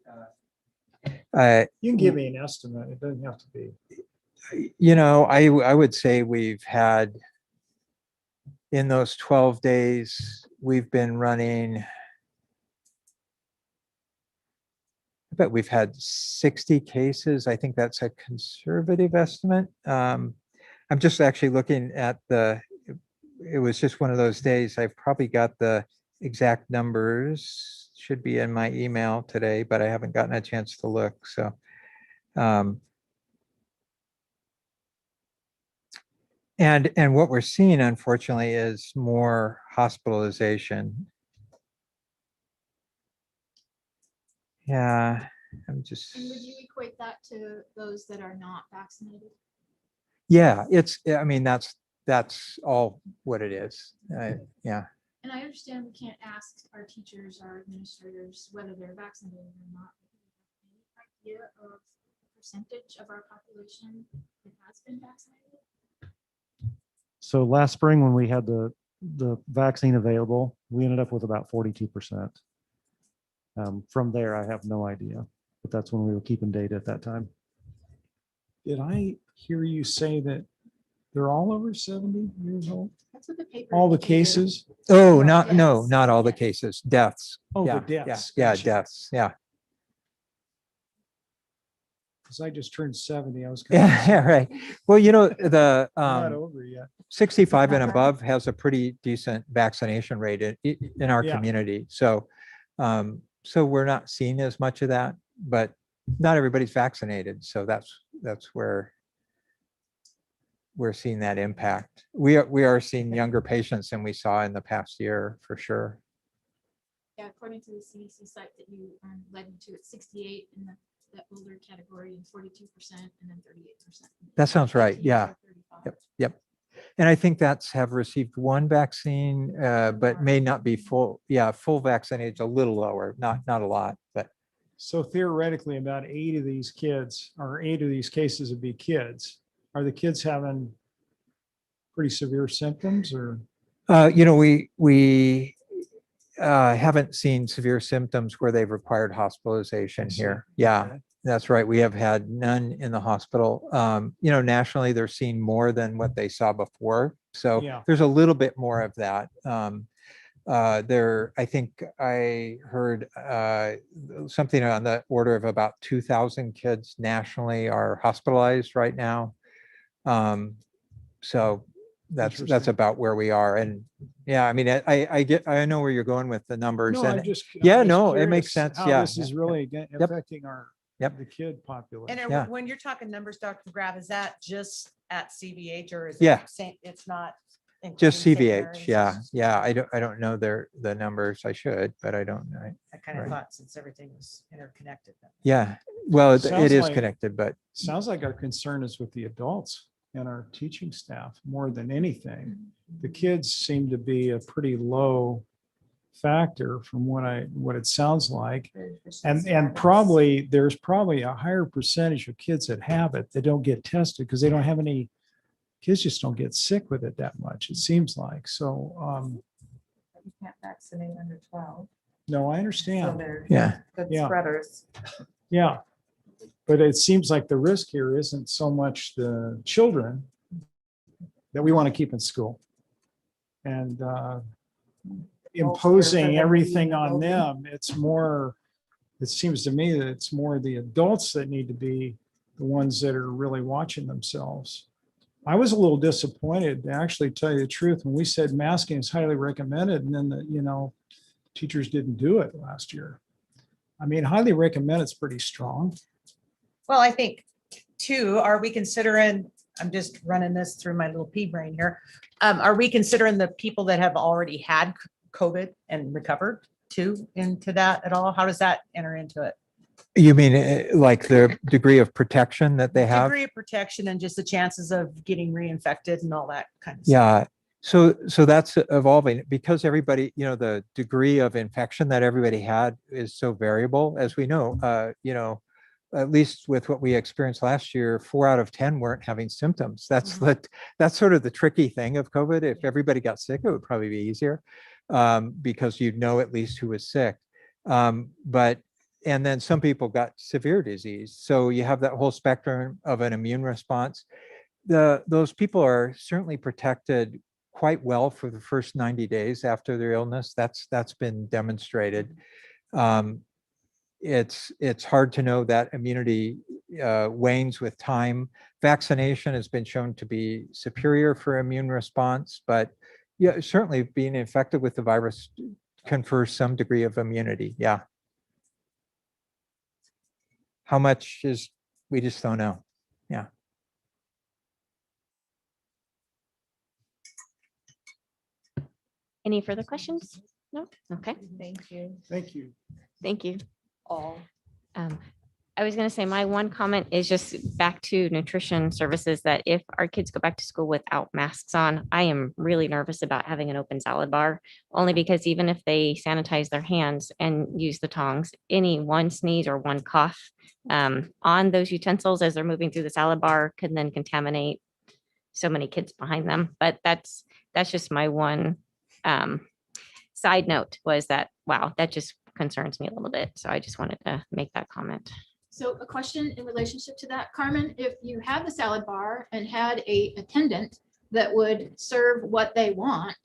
You can give me an estimate. It doesn't have to be. I would say we've had, in those 12 days, we've been running, I bet we've had 60 cases. I think that's a conservative estimate. I'm just actually looking at it was just one of those days. I've probably got the exact numbers, should be in my email today, but I haven't gotten a chance to look, so. And what we're seeing, unfortunately, is more hospitalization. Yeah, I'm just. And would you equate that to those that are not vaccinated? Yeah, I mean, that's all what it is. Yeah. And I understand we can't ask our teachers, our administrators, whether they're vaccinated or not. Any idea of percentage of our population that has been vaccinated? So last spring, when we had the vaccine available, we ended up with about 42%. From there, I have no idea, but that's when we were keeping data at that time. Did I hear you say that they're all over 70 years old? That's what the paper. All the indicated. cases? Oh, No, no, deaths. not all the Yeah. cases, deaths. Oh, the Yeah, deaths. Yeah, Gotcha. deaths, yeah. Because I just turned 70. I was. Yeah, right. Well, the Not over yet. 65 and above has a pretty decent vaccination rate in our Yeah. community. So, so we're not seeing as much of that, but not everybody's vaccinated. So that's where we're seeing that impact. We are seeing younger patients than we saw in the past year, for sure. Yeah, according to the CDC site that you led me to, it's 68 in the older category and 42% and then 38%. That sounds right. 18 Yeah. to 35. Yep. And I think that's have received one vaccine, but may not be full. Yeah, full vaccination, a little lower, not a lot, but. So theoretically, about 8 of these kids or 8 of these cases would be kids. Are the kids having pretty severe symptoms or? We haven't seen severe symptoms where they've required hospitalization here. Yeah, Okay. that's right. We have had none in the hospital. Nationally, they're seeing more than what they saw before. So Yeah. there's a little bit more of that. I think I heard something on the order of about 2,000 kids nationally are hospitalized right now. So that's Interesting. about where we are. And yeah, I mean, I know where you're going with the numbers. No, And I'm just it makes curious sense. How Yeah. this is really affecting the kid population. And Yeah. when you're talking numbers, Dr. McGrath, is that just at CVH or is it? Yeah. It's not. Just including St. CVH. Mary's? Yeah. I don't know the numbers. I should, but I don't know. I kind of Right. thought since everything was interconnected. Yeah. Well, it Sounds is like- connected, but Sounds like our concern is with the adults and our teaching staff more than anything. The kids seem to be a pretty low factor from what it sounds like. And there's probably a higher percentage of kids that have it that don't get tested because they don't have any, kids just don't get sick with it that much, it seems like. So, You can't vaccinate under 12. no, I So understand. they're yeah. good Yeah. spreaders. Yeah. But it seems like the risk here isn't so much the children that we want to keep in school. And imposing everything on them, it's more, it seems to me that it's more the adults that need to be the ones that are really watching themselves. I was a little disappointed, to actually tell you the truth, when we said masking is highly recommended, and then teachers didn't do it last year. I mean, highly recommended is pretty strong. Well, I think too, are we considering, I'm just running this through my little pea brain here. Are we considering the people that have already had COVID and recovered too into that at all? How does that enter into it? You mean like the degree of protection that they have? Degree of protection and just the chances of getting reinfected and all that kind of stuff. Yeah. So that's evolving because everybody, the degree of infection that everybody had is so variable, as we know. At least with what we experienced last year, 4 out of 10 weren't having symptoms. That's sort of the tricky thing of COVID. If everybody got sick, it would probably be easier because you'd know at least who was sick. And then some people got severe disease. So you have that whole spectrum of an immune response. Those people are certainly protected quite well for the first 90 days after their illness. That's been demonstrated. it's hard to know that immunity wanes with time. Vaccination has been shown to be superior for immune response, but yeah, certainly being infected with the virus confers some degree of immunity. Yeah. How much is, we just don't know. Yeah. Any further questions? No? Okay, Thank you. Thank you. thank you. All. I was gonna say, my one comment is just back to nutrition services, that if our kids go back to school without masks on, I am really nervous about having an open salad bar. Only because even if they sanitize their hands and use the tongs, any one sneeze or one cough on those utensils as they're moving through the salad bar can then contaminate so many kids behind them. But that's just my one side note, was that, wow, that just concerns me a little bit. So I just wanted to make that comment. So a question in relationship to that, Carmen, if you had the salad bar and had a attendant that would serve what they want,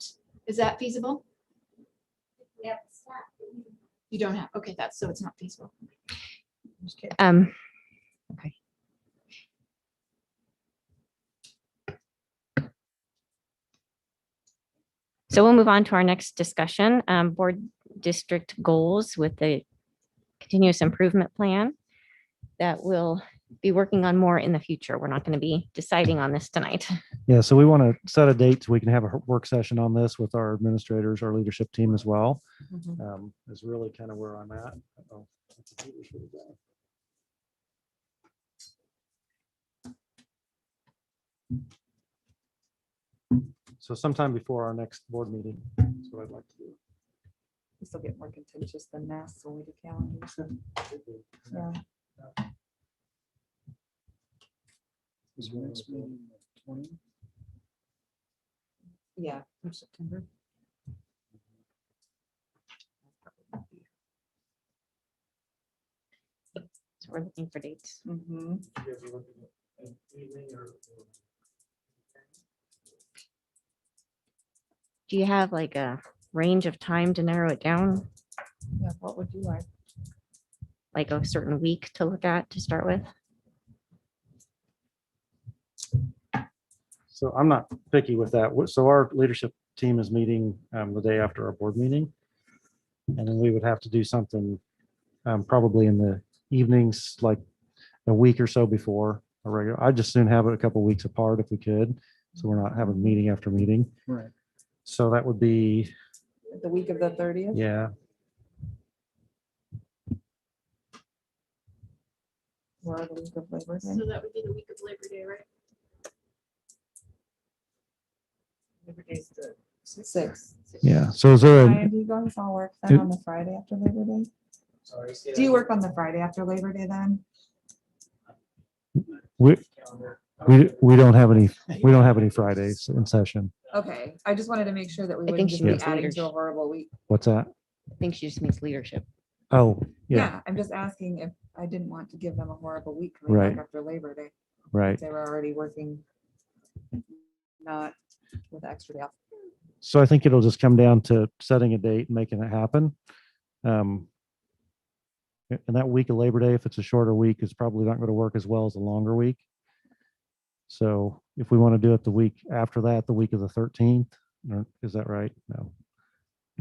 is that feasible? Yep. You don't have, okay, that's, so it's not feasible. Okay. So we'll move on to our next discussion, board district goals with the continuous improvement plan that we'll be working on more in the future. We're not going to be deciding on this tonight. Yeah, so we want to set a date so we can have a work session on this with our administrators, our leadership team as well. Is really kind of where I'm at. Uh-oh, my computer's really bad. So sometime before our next board meeting, that's what I'd like to do. This will get more contentious than masks when we do calendars. Yeah. Is your next meeting the 20th? Yeah. For September. So we're looking for dates. Mhm. Do you have like a range of time to narrow it down? Yeah, what would you like? Like a certain week to look at to start with? So I'm not picky with that. So our leadership team is meeting the day after our board meeting. And then we would have to do something probably in the evenings, like a week or so before a regular. I'd just soon have it a couple weeks apart if we could. So we're not having meeting after meeting. Right. So that would be, The week of the 30th? yeah, Or the week of Labor Day? So that would be the week of Labor Day, right? Labor Day's the 6th. yeah. So is there, Ryan, do you guys all work then on the Friday after Labor Day? Do you work on the Friday after Labor Day then? we don't have any Fridays in session. Okay, I just wanted to make sure that we I think wouldn't she just be means adding leaders. to a horrible week. What's that? I think she just means leadership. Oh, yeah, Yeah, I'm just asking if I didn't want to give them a horrible week coming Right. back after Labor Day. right. They were already working not with extra day off. So I think it'll just come down to setting a date and making it happen. And that week of Labor Day, if it's a shorter week, is probably not going to work as well as a longer week. So if we want to do it the week after that, the week of the 13th, or is that right? No.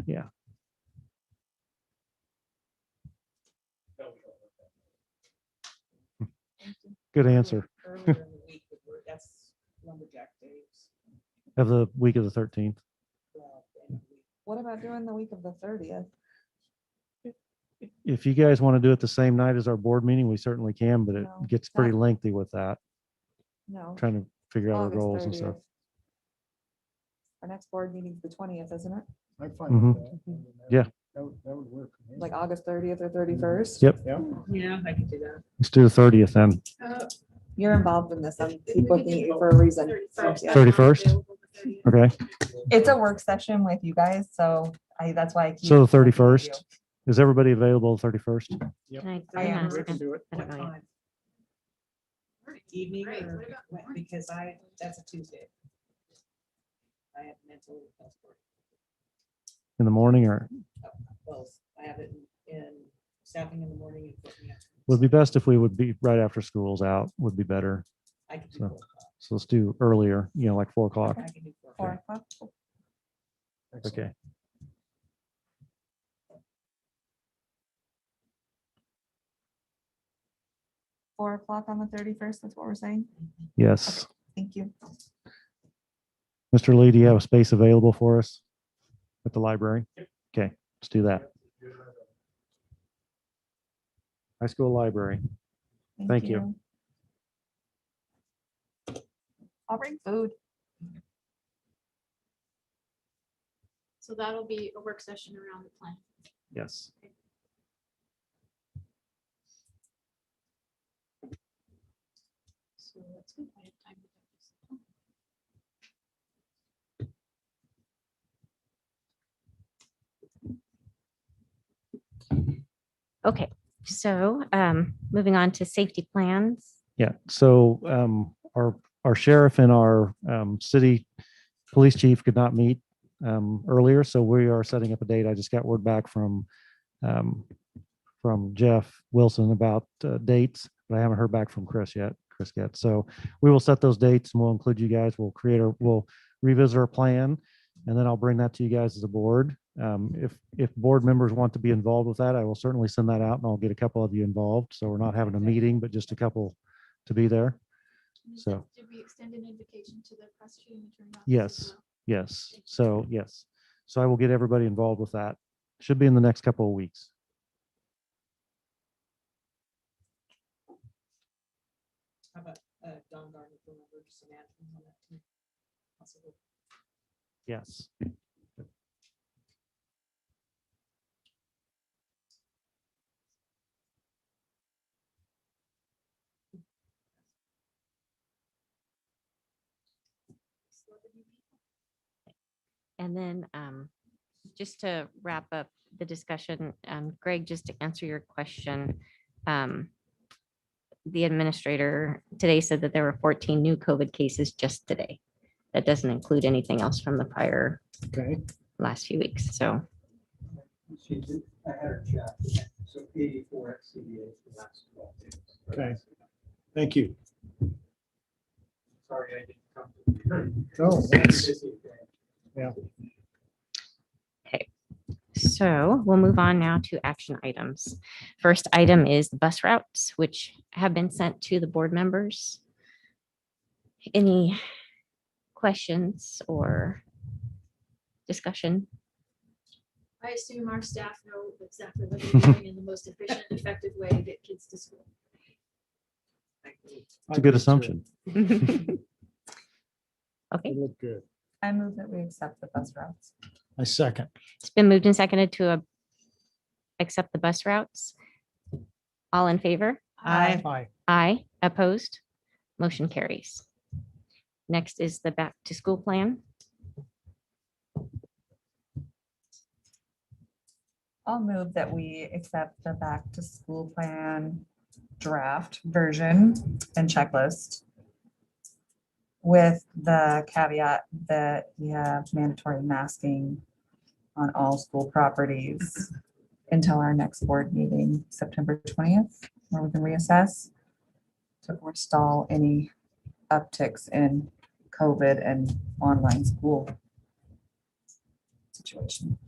Yeah. Good answer. Of the week of the 13th. What about doing the week of the 30th? If you guys want to do it the same night as our board meeting, we certainly can, but it No, gets pretty that- lengthy with that, No. trying to figure out our August goals and stuff. 30th. Our next board meeting's the 20th, isn't it? I'm fine with that. Yeah. That would work. for me. Like August 30th or 31st? Yep, Yeah. Yeah, I can do that. let's do the 30th then. You're involved in this. I'm keep looking at you for a reason. 31st? Okay, It's a work session with you guys, so that's why I keep. so the looking at you. 31st, is everybody available the 31st? Can I I am. We can do it. I don't know yet. Evening Great. or What about morning? because that's a Tuesday. I have mental health work, In the morning or, both. I have it in Staffing in the morning. and putting it- Would be best if we would be right after school's out, would be better. I can do So- 4 o'clock. So let's do earlier, like 4 o'clock. I can do 4 4 o'clock. o'clock. Okay. Four o'clock on the 31st, that's what we're saying. Yes. Thank you. Mr. Lee, do you have a space available for us at the library? Okay, let's do that. High school library. Thank you. I'll bring food. So that'll be a work session around the plan. Yes. So that's good. I have time to do this. Okay, so moving on to safety plans. Yeah, so our sheriff and our city police chief could not meet earlier, so we are setting up a date. I just got word back from Jeff Wilson about dates, but I haven't heard back from Chris yet. So we will set those dates and we'll include you guys. We'll revisit our plan, and then I'll bring that to you guys as a board. If board members want to be involved with that, I will certainly send that out and I'll get a couple of you involved. So we're not having a meeting, but just a couple to be there. So- Did we extend an invitation to the prosecuting attorney? office as Yes, well? yes. So yes. So I will get everybody involved with that. Should be in the next couple of weeks. How about Don Gardner, phone number, just some admin on that too? Possible. Yes. And then just to wrap up the discussion, Greg, just to answer your question, the administrator today said that there were 14 new COVID cases just today. That doesn't include anything else from the prior Okay. last few weeks. So I had her check, so 84 at CBA for the last 12 days. Okay. Thank you. Sorry, I didn't come. Oh, that's, So we'll move on now to action items. First item is the bus routes, which have been sent to the board members. Any questions or discussion? I assume our staff know exactly what they're doing in the most efficient, effective way to get kids to school. It's a good assumption. Okay, They look good. I move that we accept the bus routes. I second. it's been moved and seconded to accept the bus routes. All in favor? Aye. Aye. Aye. Opposed? Motion carries. Next is the back to school plan. I'll move that we accept the back to school plan draft version and checklist with the caveat that we have mandatory masking on all school properties until our next board meeting, September 20th, where we can reassess to forestall any upticks in COVID and online school situation.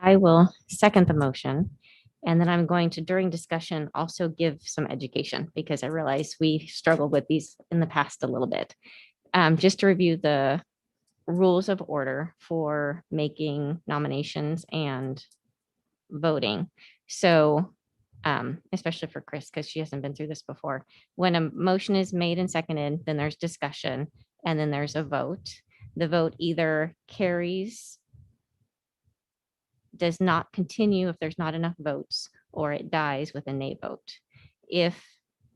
I will second the motion. And then I'm going to, during discussion, also give some education because I realize we struggled with these in the past a little bit. Just to review the rules of order for making nominations and voting. So, especially for Chris, because she hasn't been through this before. When a motion is made and seconded, then there's discussion and then there's a vote. The vote either carries, does not continue if there's not enough votes, or it dies with a nay vote. If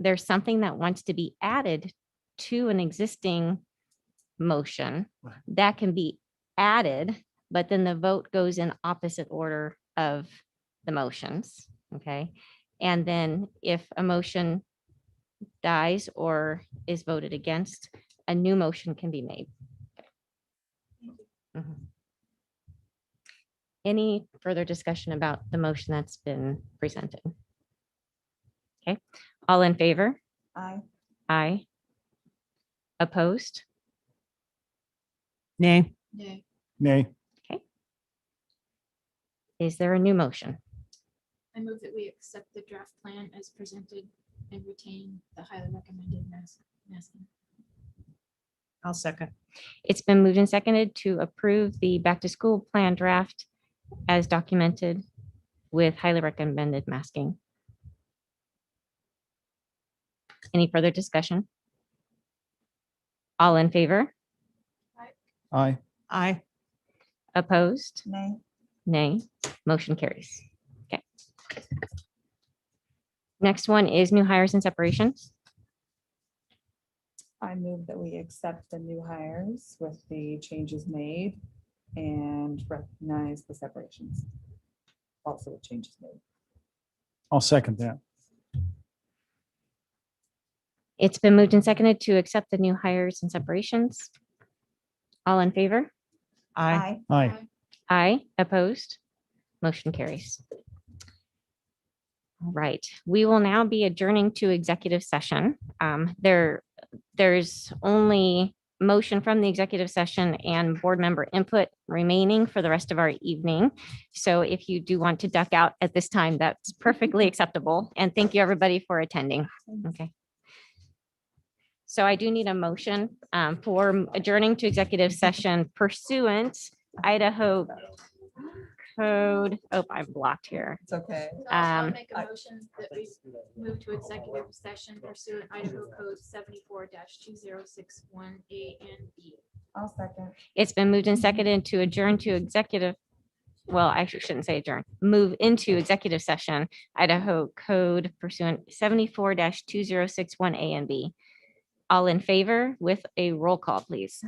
there's something that wants to be added to an existing motion, that can be added, but then the vote goes in opposite order of the motions, okay? And then if a motion dies or is voted against, a new motion can be made. Mhm. Any further discussion about the motion that's been presented? Okay, all in favor? Aye. Aye. Opposed? Nay. Nay. Nay. Is there a new motion? I move that we accept the draft plan as presented and retain the highly recommended masking. I'll second. It's been moved and seconded to approve the back to school plan draft as documented with highly recommended masking. Any further discussion? All in favor? Aye. Aye. Opposed? Nay. Nay. Motion carries. Okay. Next one is new hires and separations. I move that we accept the new hires with the changes made and recognize the separations. Also with changes made. I'll second that. It's been moved and seconded to accept the new hires and separations. All in favor? Aye. Aye. Aye. Opposed? Motion carries. All right, we will now be adjourning to executive session. There's only motion from the executive session and board member input remaining for the rest of our evening. So if you do want to duck out at this time, that's perfectly acceptable. And thank you, everybody, for attending. Okay. So I do need a motion for adjourning to executive session pursuant Idaho code. Oh, I'm blocked here. It's okay. I'll Um, make a motion that we move to executive session pursuant Idaho code 74-2061 A and B. I'll second. It's been moved and seconded to adjourn to executive. Well, I actually shouldn't say adjourn, move into executive session, Idaho code pursuant 74-2061 A and B. All in favor with a roll call, please.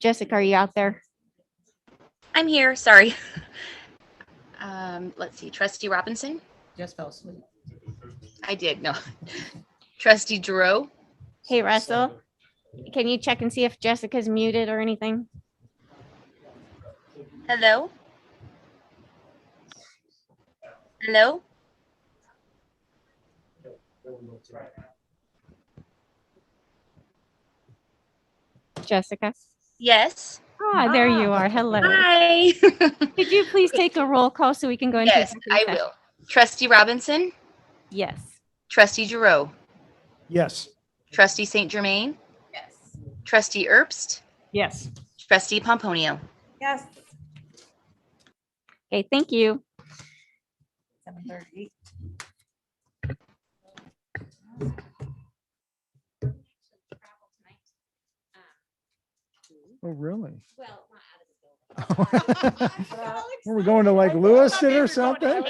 Jessica, are you out there? I'm here, sorry. Let's see, trustee Robinson? Just fell asleep. I did, no. Trustee Giroux? Hey, Russell, can you check and see if Jessica's muted or anything? Hello? Hello? Jessica? Yes? Ah, there you are. Hello. Hi. Could you please take a roll call so we can go into? Yes, executive I session? will. Trustee Robinson? Yes. Trustee Giroux? Yes. Trustee St. Germain? Yes. Trustee Herbst? Yes. Trustee Pomponio? Yes. Okay, thank you. 7:38. Oh, really? Well, not out of the building. Were we going to like Lewiston or something?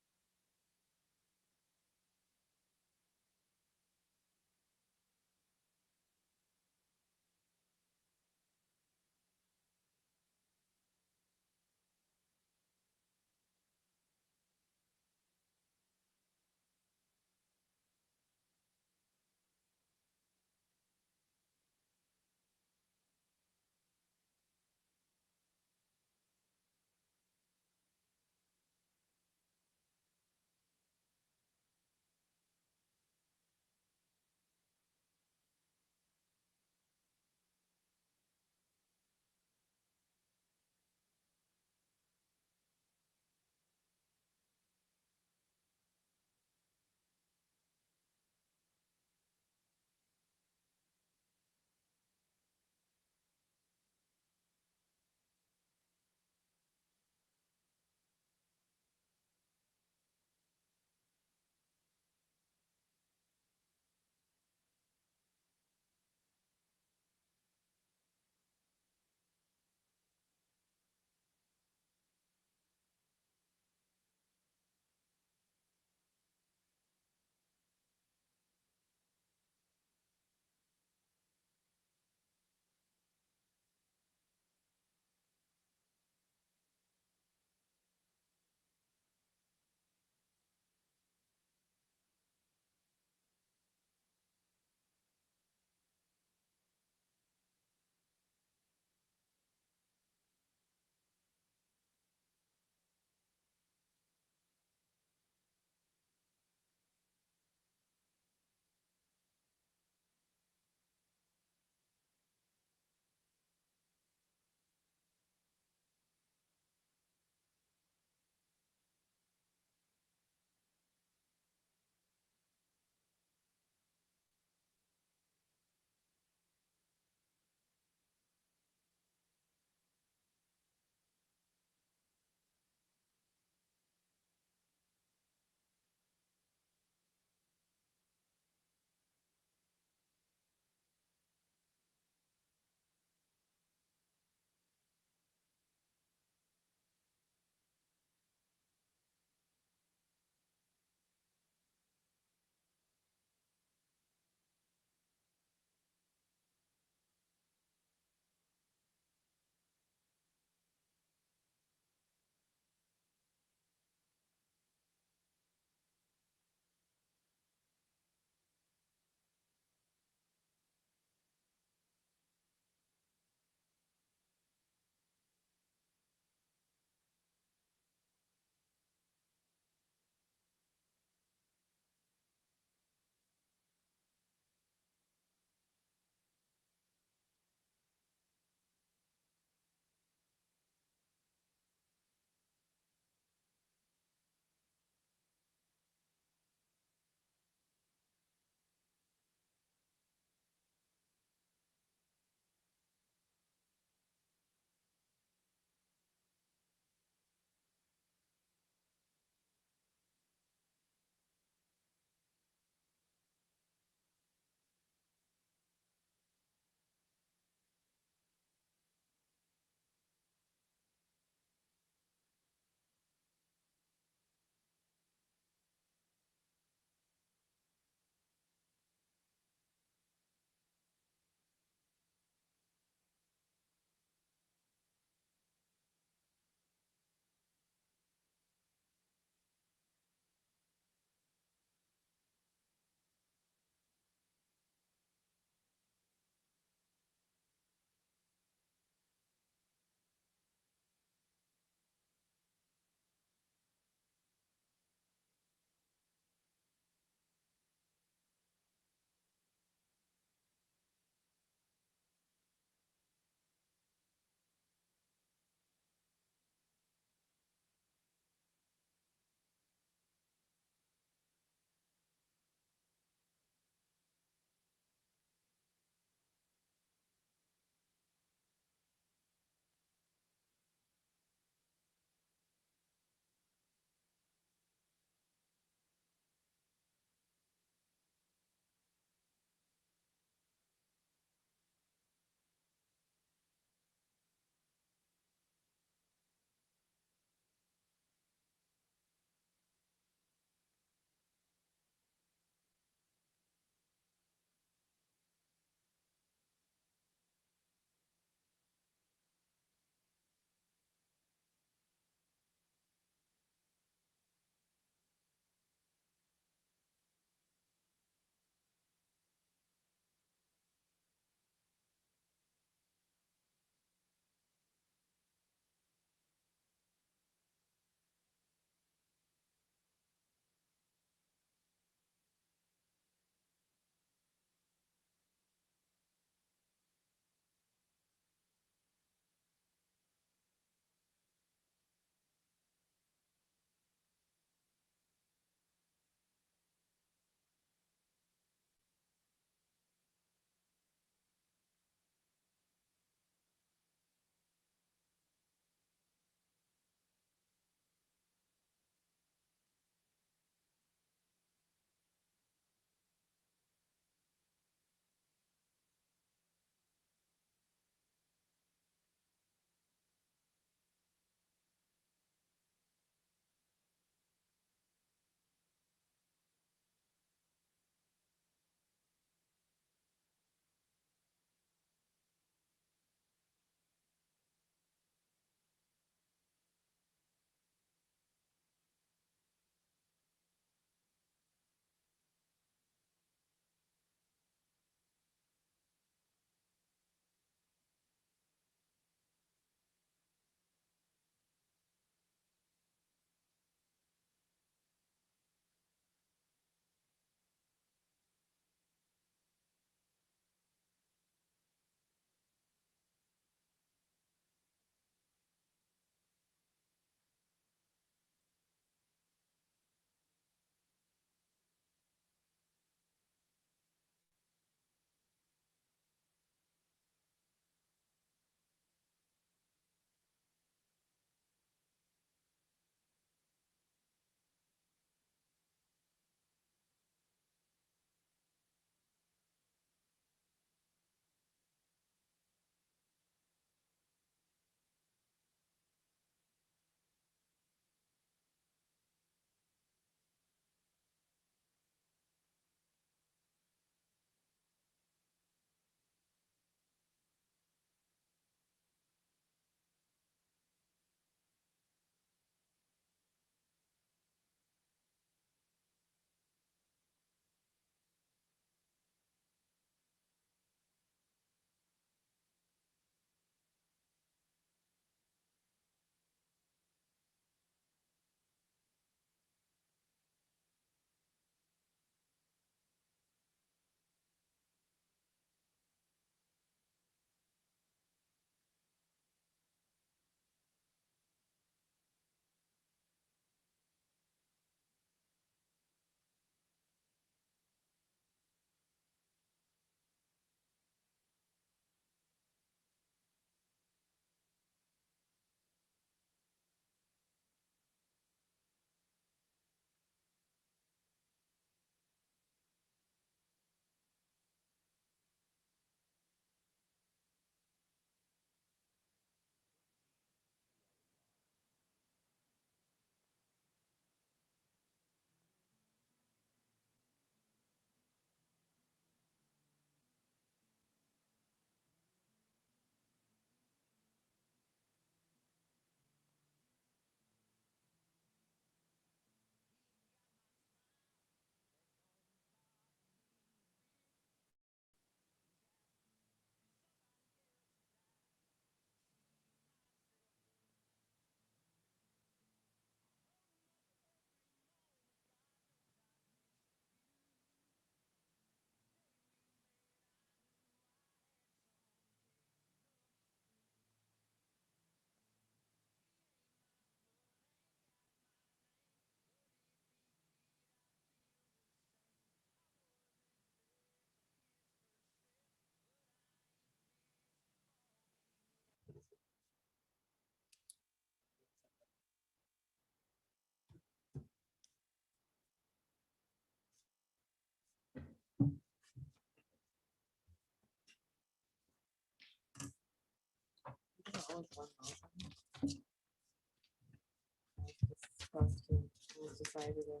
Decided in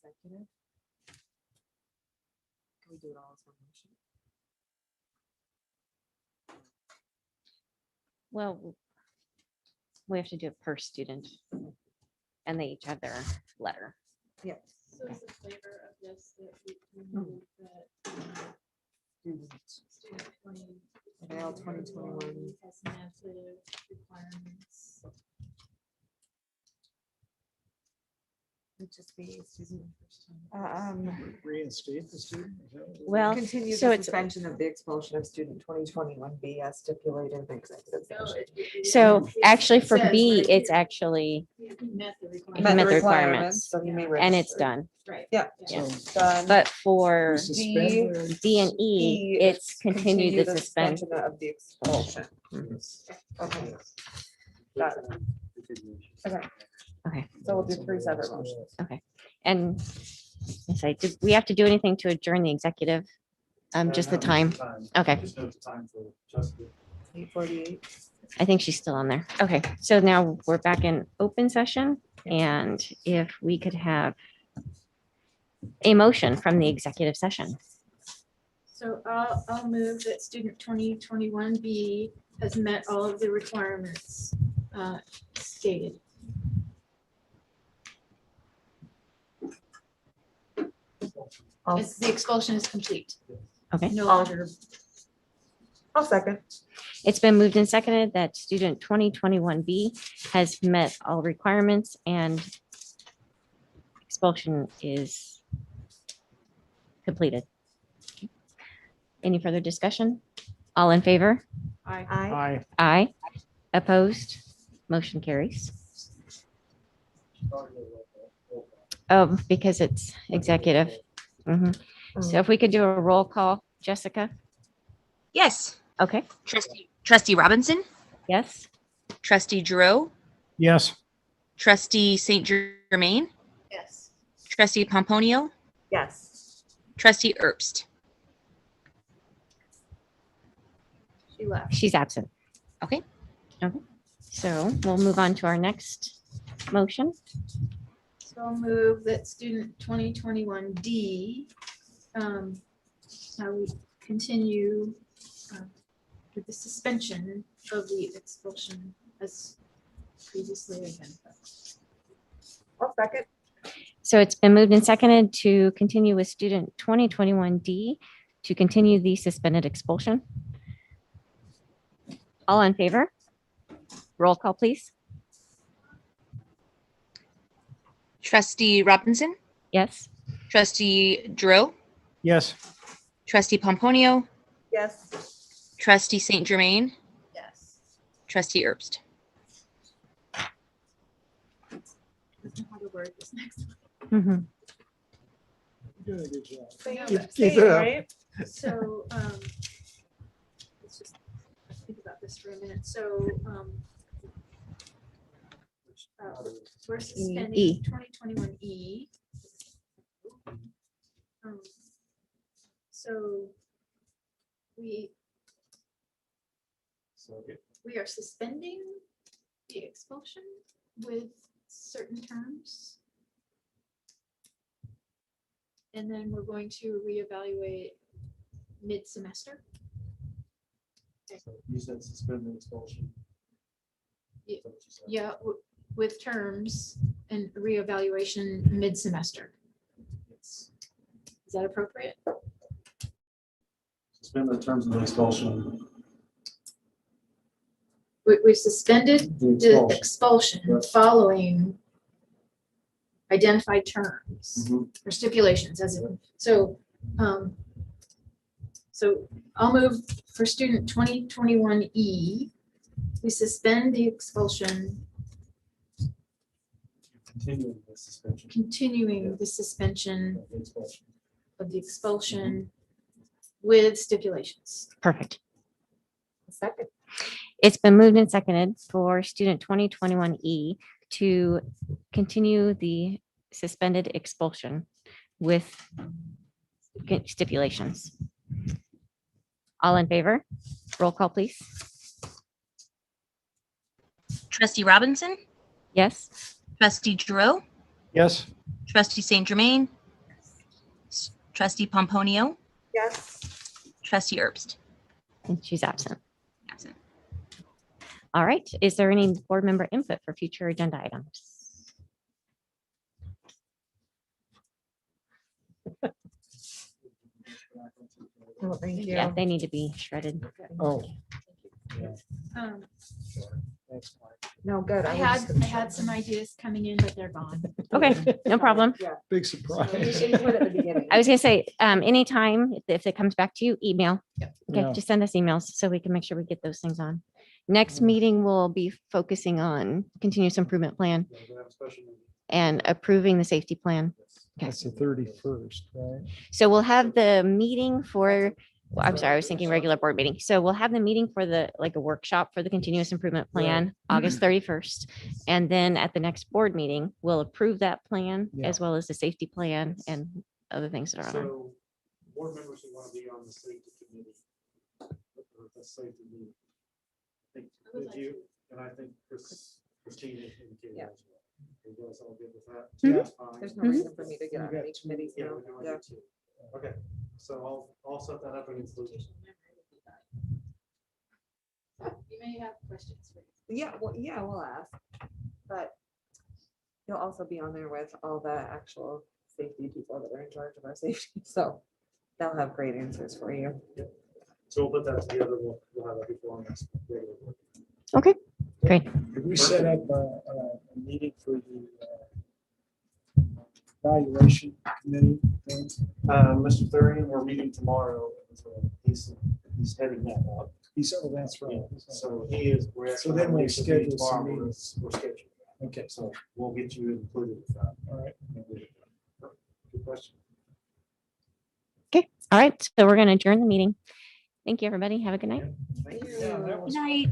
executive. Can we do it all as one motion? Well, we have to do it per student. And they each have their letter. Yep. So is the flavor of this that we remove that student 20 Avail 2021. has massive requirements? It'd just be student. Reinstate the student? Is that what it is? Well, Continue so the it's, suspension of the expulsion of student 2021B as stipulated in the executive session. so actually for B, it's actually, Met the Met the requirements. requirements, so you may and it's register. done. Right. Yeah. Yeah. Done. But for We suspend their- D and E, it's continue the suspension. Of the expulsion. Mhm. Okay. Got it. Okay. Okay. So we'll do 3 separate motions. And yes, did we have to do anything to adjourn the executive? Just the time. Okay. 8:48. I think she's still on there. Okay, so now we're back in open session, and if we could have a motion from the executive session. So I'll move that student 2021B has met all of the requirements stated. The expulsion is complete. Okay, No longer. I'll second. it's been moved and seconded that student 2021B has met all requirements and expulsion is completed. Any further discussion? All in favor? Aye. Aye. Aye. Opposed? Motion carries. Oh, because it's executive. Mhm. So if we could do a roll call, Jessica? Yes. Okay, Trustee Robinson, yes? Trustee Giroux, Yes. Trustee St. Germain, Yes. Trustee Pomponio, Yes. Trustee Herbst. She left. She's absent. Okay. Okay, so we'll move on to our next motion. So I'll move that student 2021D, how we continue with the suspension of the expulsion as previously identified. I'll second. So it's been moved and seconded to continue with student 2021D to continue the suspended expulsion. All in favor? Roll call, please. Trustee Robinson, Yes? Trustee Giroux, Yes. Trustee Pomponio, Yes. Trustee St. Germain, Yes. Trustee Herbst. I don't know how to word this next one. Mhm. You're doing a good job. Keep it up. Right? So, let's just think about this for a minute. So, we're suspending E. 2021E. So we are suspending the expulsion with certain terms. And then we're going to reevaluate mid-semester. You said suspend the expulsion. Yeah. Yeah, with terms and reevaluation mid-semester. Is that appropriate? Suspend the terms of the expulsion. We suspended The the expulsion. expulsion following identified terms Mhm. or stipulations as it, so, so I'll move for student 2021E. We suspend the expulsion, Continuing the suspension continuing the suspension of the expulsion. of the expulsion with stipulations. Perfect. Second. It's been moved and seconded for student 2021E to continue the suspended expulsion with stipulations. All in favor? Roll call, please. Trustee Robinson, Yes. trustee Drew, Yes. trustee Saint Germain, trustee Pomponio, Yes. trustee Herbst. And she's absent. Absent. All right. Is there any board member input for future agenda items? Oh, thank you. Yeah, they need to be shredded. Oh. No, good. I had some ideas coming in, but they're gone. Okay, no problem. Big surprise. I was gonna say, anytime if it comes back to you, email. Okay, Yeah. just send us emails so we can make sure we get those things on. Next meeting, we'll be focusing on continuous improvement plan and approving the safety plan. Okay. That's the 31st, right? So we'll have the meeting for, well, I'm sorry, I was thinking regular board meeting. So we'll have the meeting for the, like a workshop for the continuous improvement plan, August 31st. And then at the next board meeting, we'll approve that plan Yeah. as well as the safety plan and other things that are on. So board members who want to be on the safety committee. or the safety meeting, I think with you, and I think Christine is indicated as well. You guys all good with that? Mhm. That's fine. There's no reason for me to get on any committees Yeah, now. we know I Yeah. do too. Okay, so I'll set that up and include it. You may have questions. Yeah, we'll ask. But you'll also be on there with all the actual safety people that are in charge of our safety. So they'll have great answers for you. So we'll put that together. We'll have that before next. regular board. Okay, great. Could we set up a meeting for the evaluation committee thing? Mr. Thurian, we're meeting tomorrow. He's heading that up. That's right. So he is. So then we'll schedule some We're meetings. scheduled. Okay, So we'll get you included with that. all right. Good question. All right, so we're going to adjourn the meeting. Thank you, everybody. Have a good night. Yeah, that Good was- night.